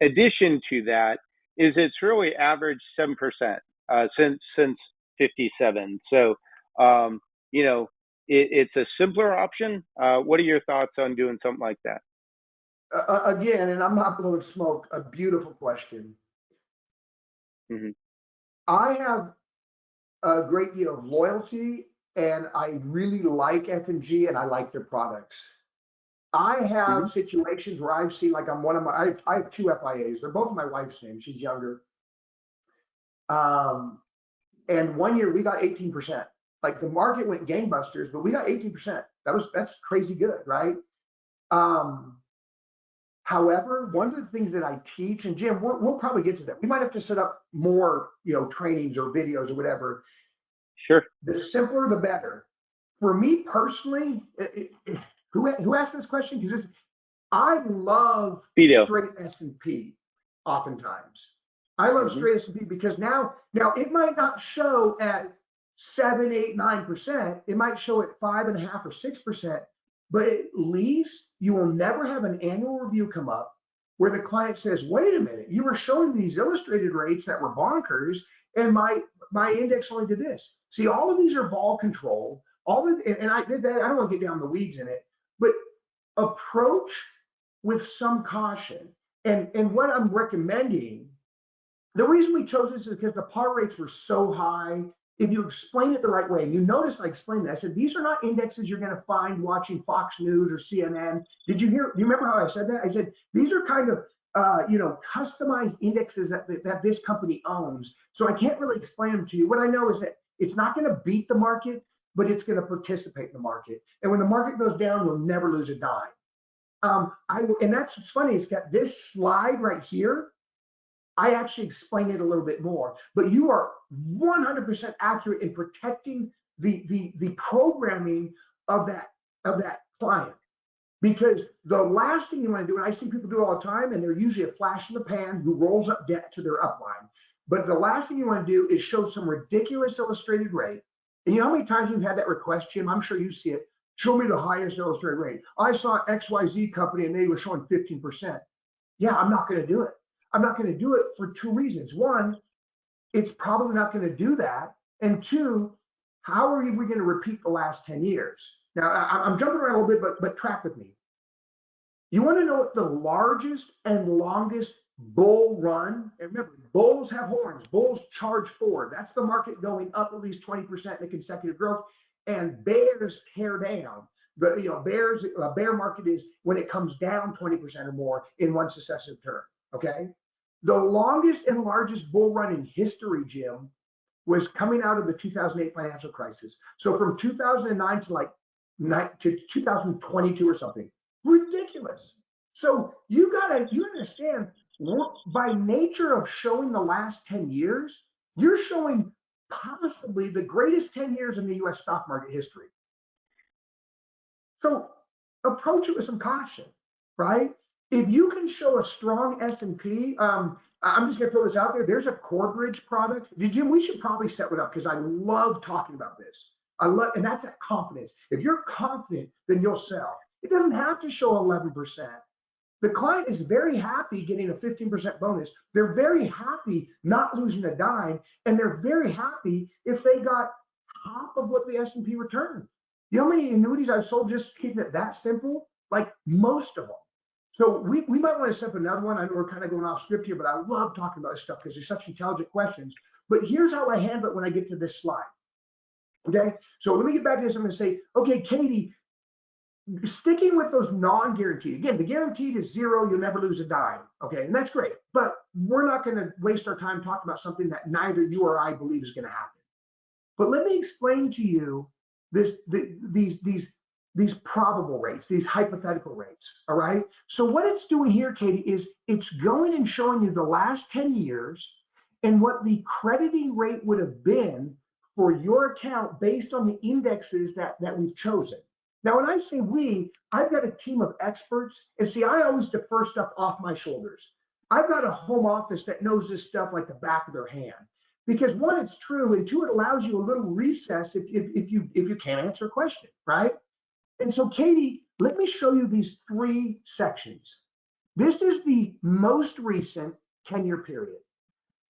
addition to that is it's really averaged 7% since 57. So, it's a simpler option. What are your thoughts on doing something like that? Again, and I'm not blowing smoke, a beautiful question. Mm-hmm. I have a great deal of loyalty, and I really like F&G, and I like their products. I have situations where I've seen, like I have two FIAs. They're both my wife's name. She's younger. And one year we got 18%. Like the market went gangbusters, but we got 18%. That's crazy good, right? However, one of the things that I teach, and Jim, we'll probably get to that. We might have to set up more, trainings or videos or whatever. Sure. The simpler, the better. For me personally, who asked this question? Because I love straight S&P. Oftentimes, I love straight S&P because now it might not show at 7, 8, 9%. It might show at 5.5 or 6%, but at least you will never have an annual review come up where the client says, wait a minute, you were showing these illustrated rates that were bonkers, and my index only did this. See, all of these are vol controlled. And I did that. I don't want to get down the weeds in it, but approach with some caution. And what I'm recommending, the reason we chose this is because the par rates were so high. If you explain it the right way, and you notice I explained that, I said, these are not indexes you're going to find watching Fox News or CNN. Do you remember how I said that? I said, these are kind of, customized indexes that this company owns. So I can't really explain them to you. What I know is that it's not going to beat the market, but it's going to participate in the market. And when the market goes down, you'll never lose a dime. And that's what's funny, is got this slide right here. I actually explain it a little bit more, but you are 100% accurate in protecting the programming of that client. Because the last thing you want to do, and I see people do it all the time, and they're usually a flash in the pan who rolls up debt to their upline. But the last thing you want to do is show some ridiculous illustrated rate. And you know how many times we've had that request, Jim? I'm sure you see it. Show me the highest illustrated rate. I saw XYZ company and they were showing 15%. Yeah, I'm not going to do it. I'm not going to do it for two reasons. One, it's probably not going to do that. And two, how are we going to repeat the last 10 years? Now, I'm jumping around a little bit, but track with me. You want to know what the largest and longest bull run, and remember, bulls have horns, bulls charge forward. That's the market going up at least 20% in a consecutive growth, and bears tear down. But a bear market is when it comes down 20% or more in one successive turn, okay? The longest and largest bull run in history, Jim, was coming out of the 2008 financial crisis. So from 2009 to 2022 or something, ridiculous. So you understand, by nature of showing the last 10 years, you're showing possibly the greatest 10 years in the US stock market history. So approach it with some caution, right? If you can show a strong S&P, I'm just gonna throw this out there. There's a Corebridge product. Jim, we should probably set one up because I love talking about this. And that's that confidence. If you're confident, then you'll sell. It doesn't have to show 11%. The client is very happy getting a 15% bonus. They're very happy not losing a dime, and they're very happy if they got half of what the S&P returned. You know how many annuities I've sold just keeping it that simple? Like most of them. So we might want to set up another one. I know we're kind of going off script here, but I love talking about this stuff because they're such intelligent questions. But here's how I handle it when I get to this slide. Okay, so let me get back to this. I'm going to say, okay, Katie, sticking with those non-guaranteed. Again, the guaranteed is zero. You'll never lose a dime. Okay, and that's great. But we're not going to waste our time talking about something that neither you or I believe is going to happen. But let me explain to you these probable rates, these hypothetical rates. All right. So what it's doing here, Katie, is it's going and showing you the last 10 years and what the crediting rate would have been for your account based on the indexes that we've chosen. Now, when I say we, I've got a team of experts, and see, I always defer stuff off my shoulders. I've got a home office that knows this stuff like the back of their hand, because one, it's true, and two, it allows you a little recess if you can't answer a question, right? And so, Katie, let me show you these three sections. This is the most recent 10-year period.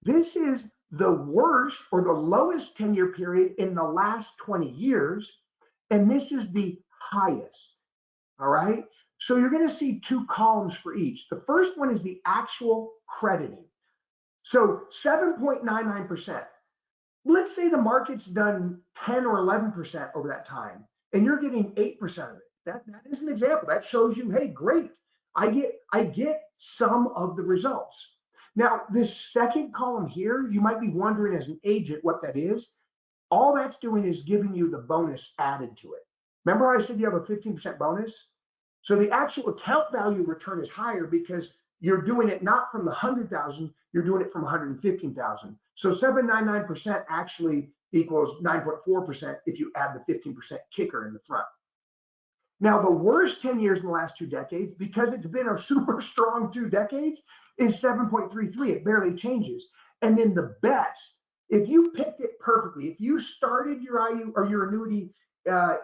This is the worst or the lowest 10-year period in the last 20 years, and this is the highest. All right. So you're going to see two columns for each. The first one is the actual crediting. So 7.99%. Let's say the market's done 10 or 11% over that time, and you're getting 8% of it. That is an example. That shows you, hey, great. I get some of the results. Now, this second column here, you might be wondering as an agent what that is. All that's doing is giving you the bonus added to it. Remember I said you have a 15% bonus? So the actual account value return is higher because you're doing it not from the 100,000, you're doing it from 115,000. So 7.99% actually equals 9.4% if you add the 15% kicker in the front. Now, the worst 10 years in the last 2 decades, because it's been a super strong 2 decades, is 7.33. It barely changes. And then the best If you picked it perfectly, if you started your IU or your annuity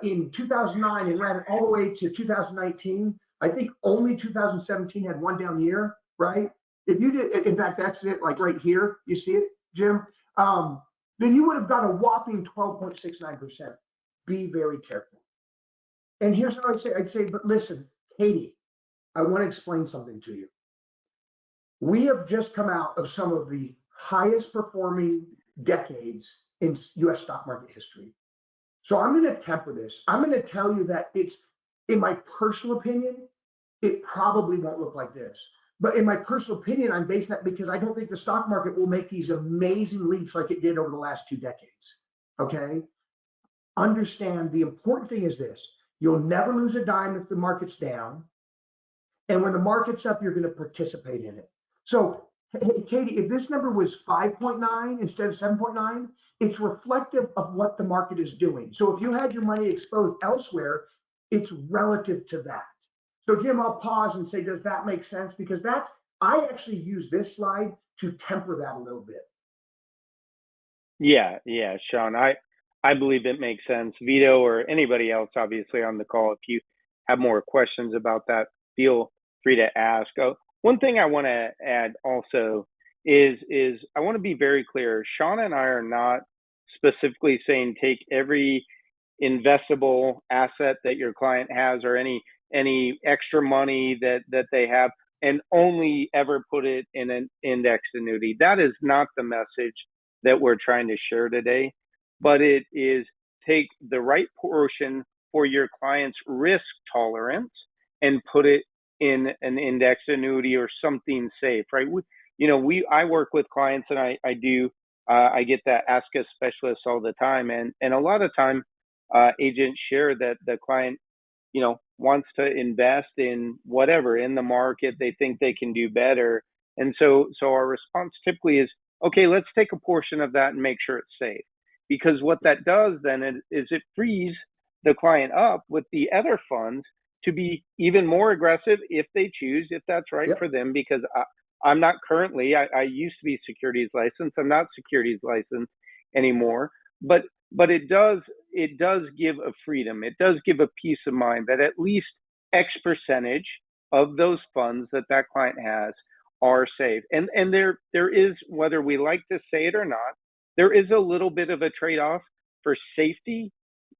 in 2009 and ran it all the way to 2019, I think only 2017 had one down year, right? If you did, in fact, that's it, like right here, you see it, Jim? Then you would have got a whopping 12.69%. Be very careful. And here's what I'd say, but listen, Katie, I want to explain something to you. We have just come out of some of the highest performing decades in US stock market history. So I'm going to temper this. I'm going to tell you that it's, in my personal opinion, it probably won't look like this. But in my personal opinion, I'm basing that because I don't think the stock market will make these amazing leaps like it did over the last 2 decades. Okay? Understand the important thing is this. You'll never lose a dime if the market's down. And when the market's up, you're going to participate in it. So, hey, Katie, if this number was 5.9 instead of 7.9, it's reflective of what the market is doing. So if you had your money exposed elsewhere, it's relative to that. So Jim, I'll pause and say, does that make sense? Because I actually use this slide to temper that a little bit. Yeah, Sean, I believe it makes sense. Vito or anybody else, obviously, on the call, if you have more questions about that, feel free to ask. One thing I want to add also is I want to be very clear. Sean and I are not specifically saying take every investable asset that your client has or any extra money that they have and only ever put it in an indexed annuity. That is not the message that we're trying to share today, but it is take the right portion for your client's risk tolerance and put it in an indexed annuity or something safe, right? I work with clients and I get that ask a specialist all the time. And a lot of time agents share that the client, wants to invest in whatever in the market, they think they can do better. And so our response typically is, okay, let's take a portion of that and make sure it's safe. Because what that does then is it frees the client up with the other funds to be even more aggressive if they choose, if that's right for them. Because I'm not currently, I used to be securities licensed. I'm not securities licensed anymore. But it does give a freedom. It does give a peace of mind that at least X percentage of those funds that client has are safe. And there is, whether we like to say it or not, there is a little bit of a trade-off for safety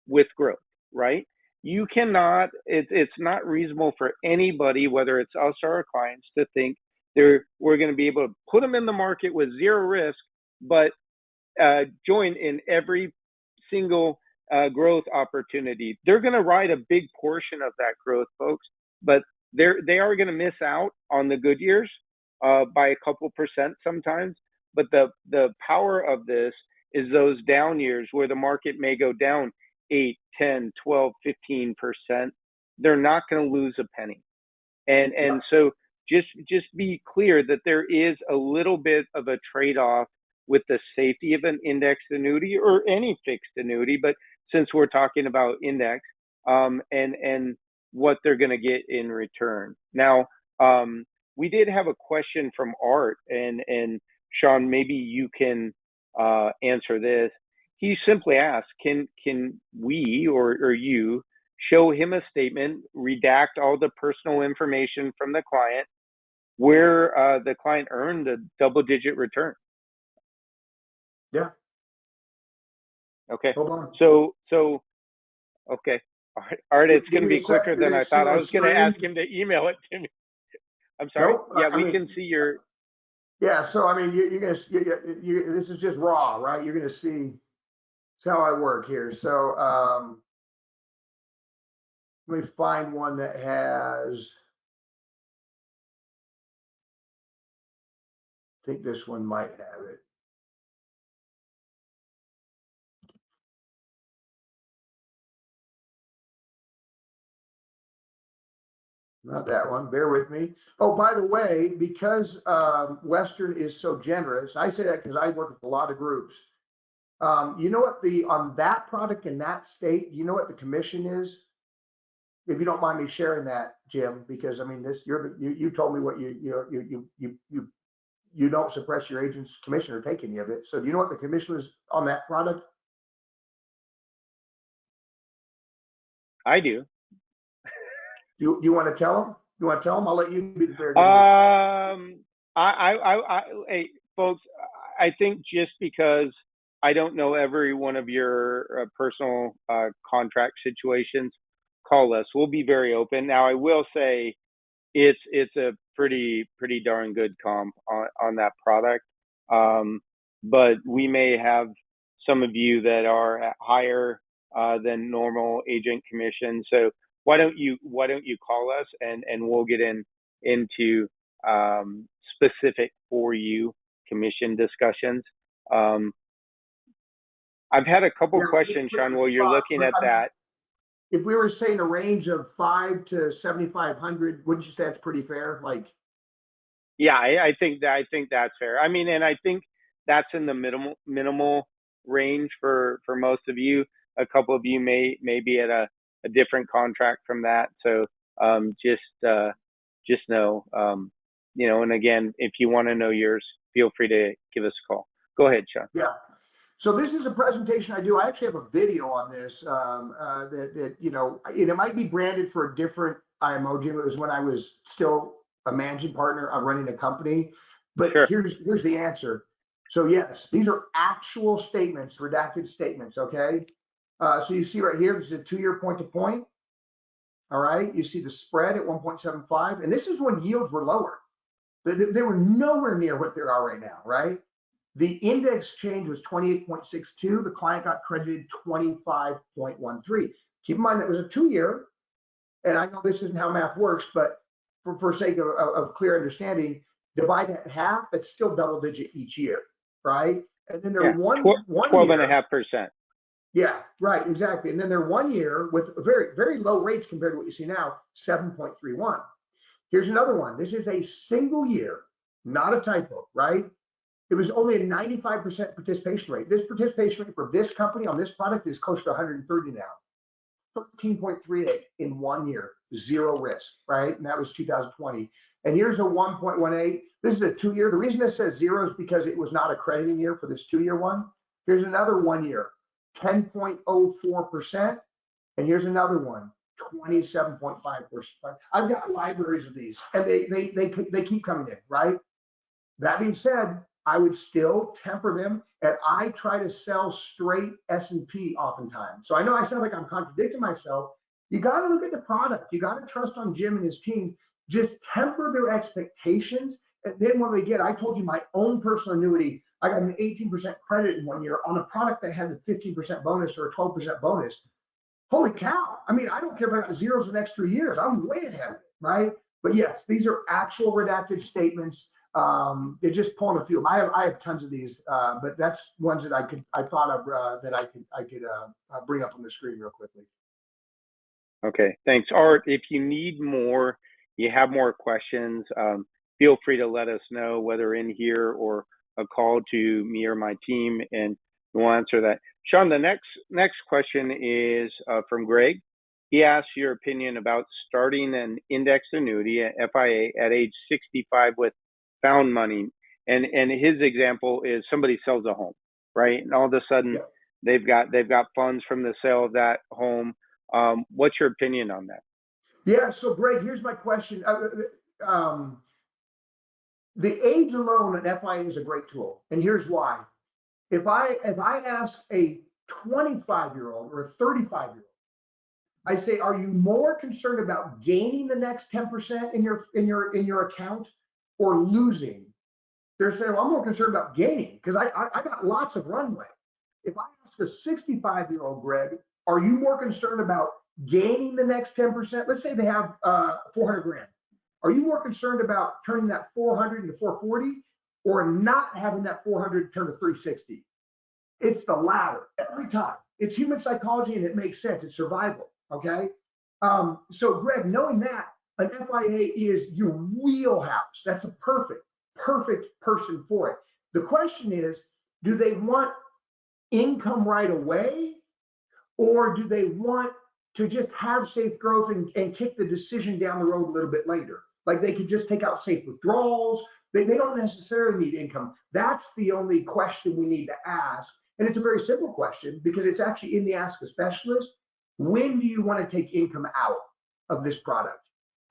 with growth, right? You cannot, it's not reasonable for anybody, whether it's us or our clients, to think we're going to be able to put them in the market with zero risk, but join in every single growth opportunity. They're going to ride a big portion of that growth, folks, but they are going to miss out on the good years by a couple percent sometimes. But the power of this is those down years where the market may go down 8, 10, 12, 15%. They're not going to lose a penny. And so just be clear that there is a little bit of a trade-off with the safety of an indexed annuity or any fixed annuity, but since we're talking about index, and what they're going to get in return. Now, we did have a question from Art, and Sean, maybe you can answer this. He simply asked, can we or you show him a statement, redact all the personal information from the client where the client earned a double-digit return? Yeah. Okay. Hold on. So okay. Art, it's going to be quicker than I thought. I was going to ask him to email it to me. I'm sorry. Nope, yeah, we can see your. Yeah. So I mean, you're going to. This is just raw, right? You're going to see. That's how I work here. So let me find one that has. I think this one might have it. Not that one. Bear with me. Oh, by the way, because Western is so generous, I say that because I work with a lot of groups. You know what on that product in that state, you know what the commission is? If you don't mind me sharing that, Jim, because I mean, you told me what you you don't suppress your agent's commission or take any of it. So do you know what the commission was on that product? I do. You want to tell them? You want to tell them? I'll let you be the bearer. Hey, folks, I think just because I don't know every one of your personal contract situations, call us. We'll be very open. Now, I will say it's a pretty darn good comp on that product. But we may have some of you that are at higher than normal agent commission. So why don't you call us and we'll get into specific for you commission discussions. I've had a couple questions, Sean, while you're looking at that. If we were saying a range of 5 to 7,500, wouldn't you say that's pretty fair? Like, yeah, I think that's fair. I mean, and I think that's in the minimal range for most of you. A couple of you may be at a different contract from that. So just know, and again, if you want to know yours, feel free to give us a call. Go ahead, Sean. Yeah. So this is a presentation I do. I actually have a video on this that and it might be branded for a different IMO, Jim. It was when I was still a managing partner. I'm running a company, but sure. here's the answer. So yes, these are actual statements, redacted statements. Okay. So you see right here, this is a 2-year point to point. All right. You see the spread at 1.75, and this is when yields were lower. They were nowhere near what they are right now. Right. The index change was 28.62. The client got credited 25.13. Keep in mind that was a 2-year, and I know this isn't how math works, but for sake of clear understanding, divide that in half. That's still double digit each year, right? And then they're 12.5%. Yeah, right, exactly. And then they're 1 year with very, very low rates compared to what you see now, 7.31. Here's another one. This is a single year, not a typo, right? It was only a 95% participation rate. This participation rate for this company on this product is close to 130 now. 13.38 in 1 year, zero risk, right? And that was 2020. And here's a 1.18. This is a 2-year. The reason it says zero is because it was not a crediting year for this 2-year one. Here's another 1 year, 10.04%. And here's another one, 27.5%. I've got libraries of these, and they keep coming in, right? That being said, I would still temper them, and I try to sell straight S&P oftentimes. So I know I sound like I'm contradicting myself. You got to look at the product. You got to trust on Jim and his team. Just temper their expectations. And then when we get, I told you my own personal annuity, I got an 18% credit in 1 year on a product that had a 15% bonus or a 12% bonus. Holy cow. I mean, I don't care if I got zeros the next 3 years. I'm way ahead of it, right? But yes, these are actual redacted statements. They're just pulling a few. I have tons of these, but that's ones that I thought of that I could bring up on the screen real quickly. Okay, thanks, Art. If you need more, you have more questions, feel free to let us know, whether in here or a call to me or my team, and we'll answer that. Sean, the next question is from Greg. He asks your opinion about starting an indexed annuity, FIA, at age 65 with found money, and his example is somebody sells a home, right? And all of a sudden they've got funds from the sale of that home. What's your opinion on that? Yeah, so Greg, here's my question. The age alone at FIA is a great tool, and here's why. If I ask a 25-year-old or a 35-year-old, I say, are you more concerned about gaining the next 10% in your account or losing? They're saying, well, I'm more concerned about gaining because I got lots of runway. If I ask a 65-year-old, Greg, are you more concerned about gaining the next 10%? Let's say they have 400 grand. Are you more concerned about turning that 400 into 440 or not having that 400 turn to 360? It's the latter every time. It's human psychology and it makes sense. It's survival. Okay. So Greg, knowing that an FIA is your wheelhouse, that's a perfect person for it. The question is, do they want income right away, or do they want to just have safe growth and kick the decision down the road a little bit later? Like they could just take out safe withdrawals, They don't necessarily need income. That's the only question we need to ask. And it's a very simple question because it's actually in the Ask a Specialist. When do you want to take income out of this product?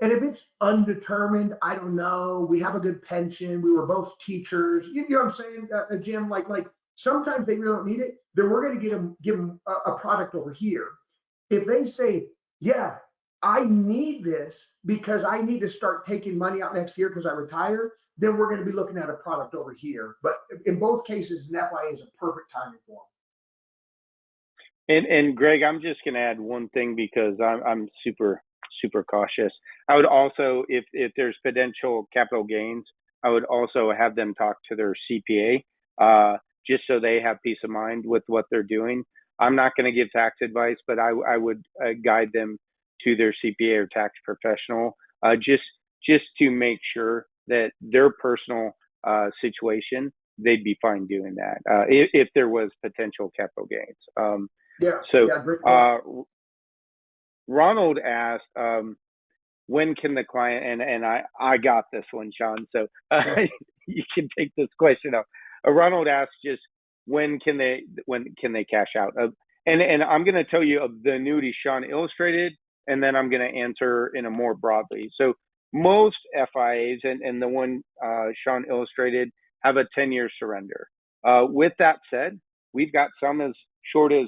And if it's undetermined, I don't know, we have a good pension, we were both teachers, you know what I'm saying, Jim? Like sometimes they really don't need it, then we're going to give them a product over here. If they say, yeah, I need this because I need to start taking money out next year because I retire, then we're going to be looking at a product over here. But in both cases, an FIA is a perfect timing for them. And Greg, I'm just going to add one thing because I'm super cautious. I would also, if there's potential capital gains, I would also have them talk to their CPA, just so they have peace of mind with what they're doing. I'm not going to give tax advice, but I would guide them to their CPA or tax professional, just to make sure that their personal situation, they'd be fine doing that if there was potential capital gains. Great. Ronald asked, when can the client, and I got this one, Sean, so you can take this question up. Ronald asked just when can they cash out? And I'm going to tell you of the annuity Sean illustrated, and then I'm going to answer in a more broadly. So most FIAs and the one Sean illustrated have a 10-year surrender. With that said, we've got some as short as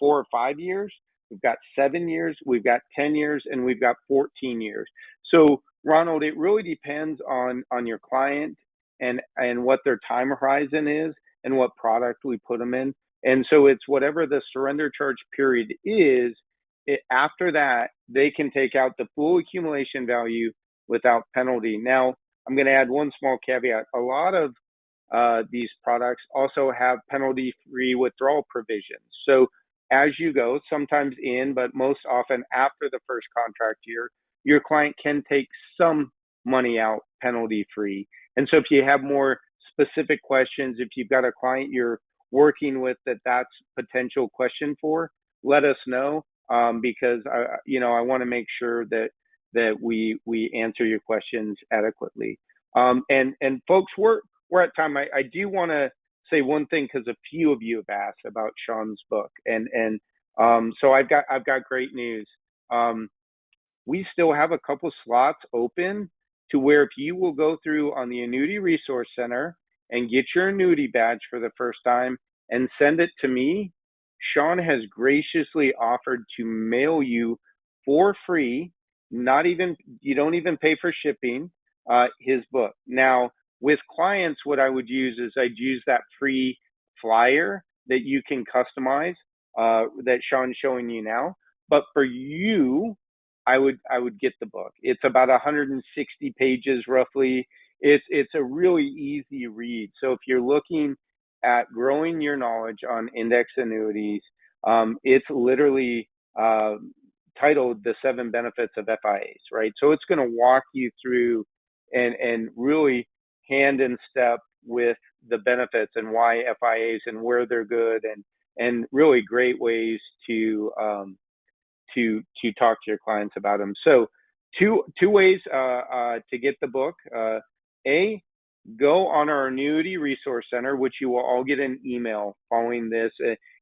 4 or 5 years. We've got 7 years, we've got 10 years, and we've got 14 years. So Ronald, it really depends on your client and what their time horizon is and what product we put them in. And so it's whatever the surrender charge period is, after that, they can take out the full accumulation value without penalty. Now, I'm going to add one small caveat. A lot of these products also have penalty-free withdrawal provisions. So as you go, sometimes in, but most often after the first contract year, your client can take some money out penalty-free. And so if you have more specific questions, if you've got a client you're working with that's potential question for, let us know, because I want to make sure that we answer your questions adequately. And folks, we're at time. I do want to say one thing because a few of you have asked about Sean's book, and so I've got great news. We still have a couple slots open to where if you will go through on the Annuity Resource Center and get your annuity badge for the first time and send it to me, Sean has graciously offered to mail you for free. You don't even pay for shipping, his book. Now, with clients, what I would use is I'd use that free flyer that you can customize, that Sean's showing you now. But for you, I would get the book. It's about 160 pages roughly. It's a really easy read. So if you're looking at growing your knowledge on index annuities, it's literally titled The 7 Benefits of FIAs, right? So it's going to walk you through and really hand in step with the benefits and why FIAs and where they're good, and really great ways to talk to your clients about them. So two ways to get the book. Go on our Annuity Resource Center, which you will all get an email following this,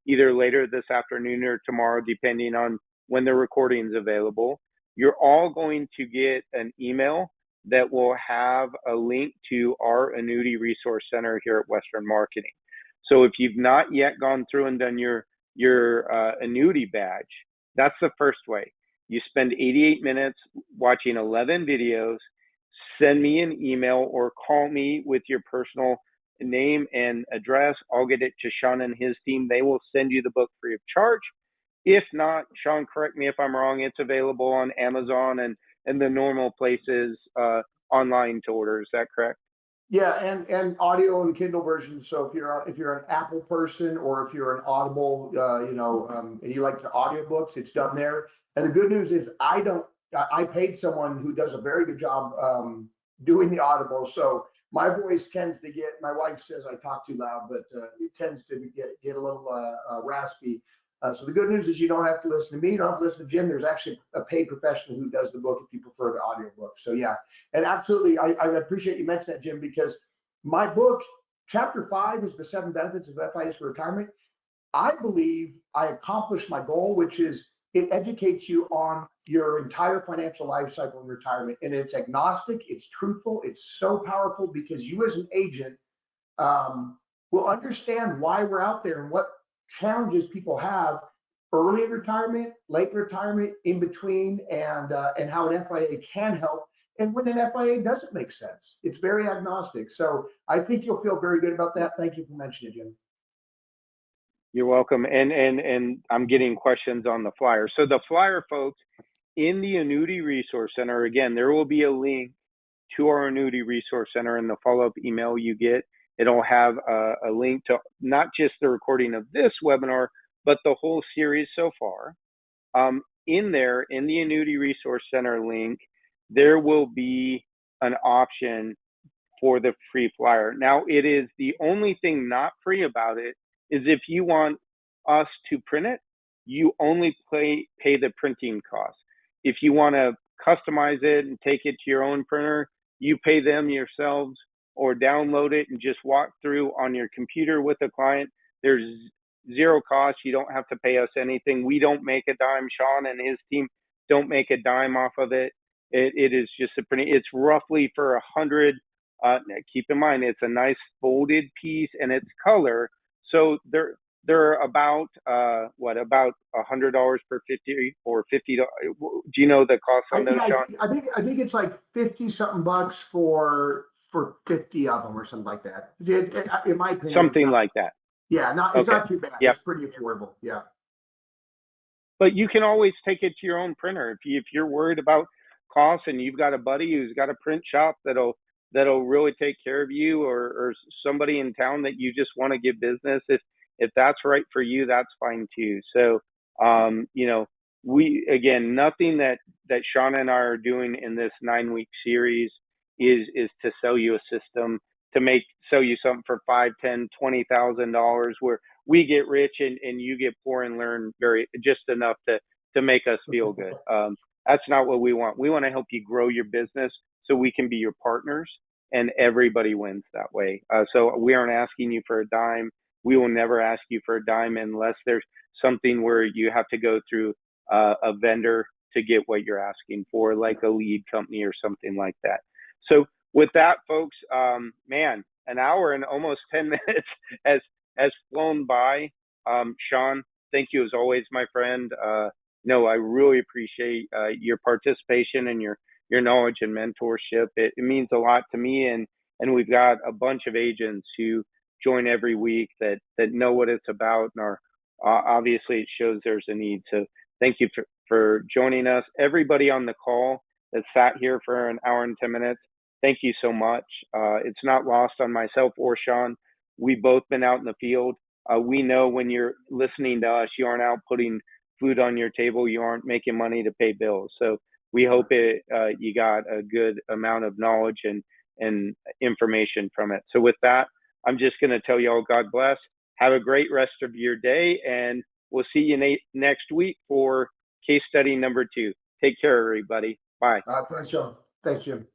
either later this afternoon or tomorrow, depending on when the recording is available. You're all going to get an email that will have a link to our Annuity Resource Center here at Western Marketing. So if you've not yet gone through and done your annuity badge, that's the first way. You spend 88 minutes watching 11 videos, send me an email or call me with your personal name and address. I'll get it to Sean and his team. They will send you the book free of charge. If not, Sean, correct me if I'm wrong, it's available on Amazon and the normal places online to order. Is that correct? Yeah, and audio and Kindle versions. So if you're an Apple person or if you're an Audible, and you like the audiobooks, it's done there. And the good news is I paid someone who does a very good job doing the Audible. So my voice tends to get, my wife says I talk too loud, but it tends to get a little raspy. So the good news is you don't have to listen to me, you don't have to listen to Jim. There's actually a paid professional who does the book if you prefer the audio book. So yeah, and absolutely, I appreciate you mentioning that, Jim, because my book, chapter 5 is the 7 benefits of FIAs for retirement. I believe I accomplished my goal, which is it educates you on your entire financial life cycle in retirement. And it's agnostic, it's truthful, it's so powerful because you as an agent will understand why we're out there and what challenges people have early in retirement, late retirement, in between, and how an FIA can help. And when an FIA doesn't make sense, it's very agnostic. So I think you'll feel very good about that. Thank you for mentioning it, Jim. You're welcome. And I'm getting questions on the flyer. So the flyer, folks, in the Annuity Resource Center, again, there will be a link to our Annuity Resource Center in the follow-up email you get. It'll have a link to not just the recording of this webinar, but the whole series so far. In there, in the Annuity Resource Center link, there will be an option for the free flyer. Now, it is the only thing not free about it is if you want us to print it, you only pay the printing cost. If you want to customize it and take it to your own printer, you pay them yourselves, or download it and just walk through on your computer with a client. There's zero cost. You don't have to pay us anything. We don't make a dime. Sean and his team don't make a dime off of it. It is just a pretty, it's roughly for 100. Keep in mind, it's a nice folded piece and it's color. So they're about about $100 per 50 or $50. Do you know the cost on those, Sean? I think it's like 50 something bucks for 50 of them or something like that. In my opinion, something like that. Yeah, it's not too bad. Yep. It's pretty affordable. Yeah. But you can always take it to your own printer if you're worried about costs and you've got a buddy who's got a print shop that'll really take care of you, or somebody in town that you just want to give business. If that's right for you, that's fine too. So we, again, nothing that Sean and I are doing in this 9-week series is to sell you a system, to sell you something for $5,000, $10,000, $20,000 where we get rich and you get poor and learn just enough to make us feel good. That's not what we want. We want to help you grow your business so we can be your partners, and everybody wins that way. So we aren't asking you for a dime. We will never ask you for a dime unless there's something where you have to go through a vendor to get what you're asking for, like a lead company or something like that. So with that, folks, man, an hour and almost 10 minutes has flown by. Sean, thank you as always, my friend. No, I really appreciate your participation and your knowledge and mentorship. It means a lot to me, and we've got a bunch of agents who join every week that know what it's about, and are obviously it shows there's a need. So thank you for joining us. Everybody on the call that sat here for an hour and 10 minutes, thank you so much. It's not lost on myself or Sean. We've both been out in the field. We know when you're listening to us, you aren't out putting food on your table, you aren't making money to pay bills. So we hope you got a good amount of knowledge and information from it. So with that, I'm just going to tell you all, God bless. Have a great rest of your day, and we'll see you next week for case study number 2. Take care, everybody. Bye. Thanks, Sean. Thanks, Jim.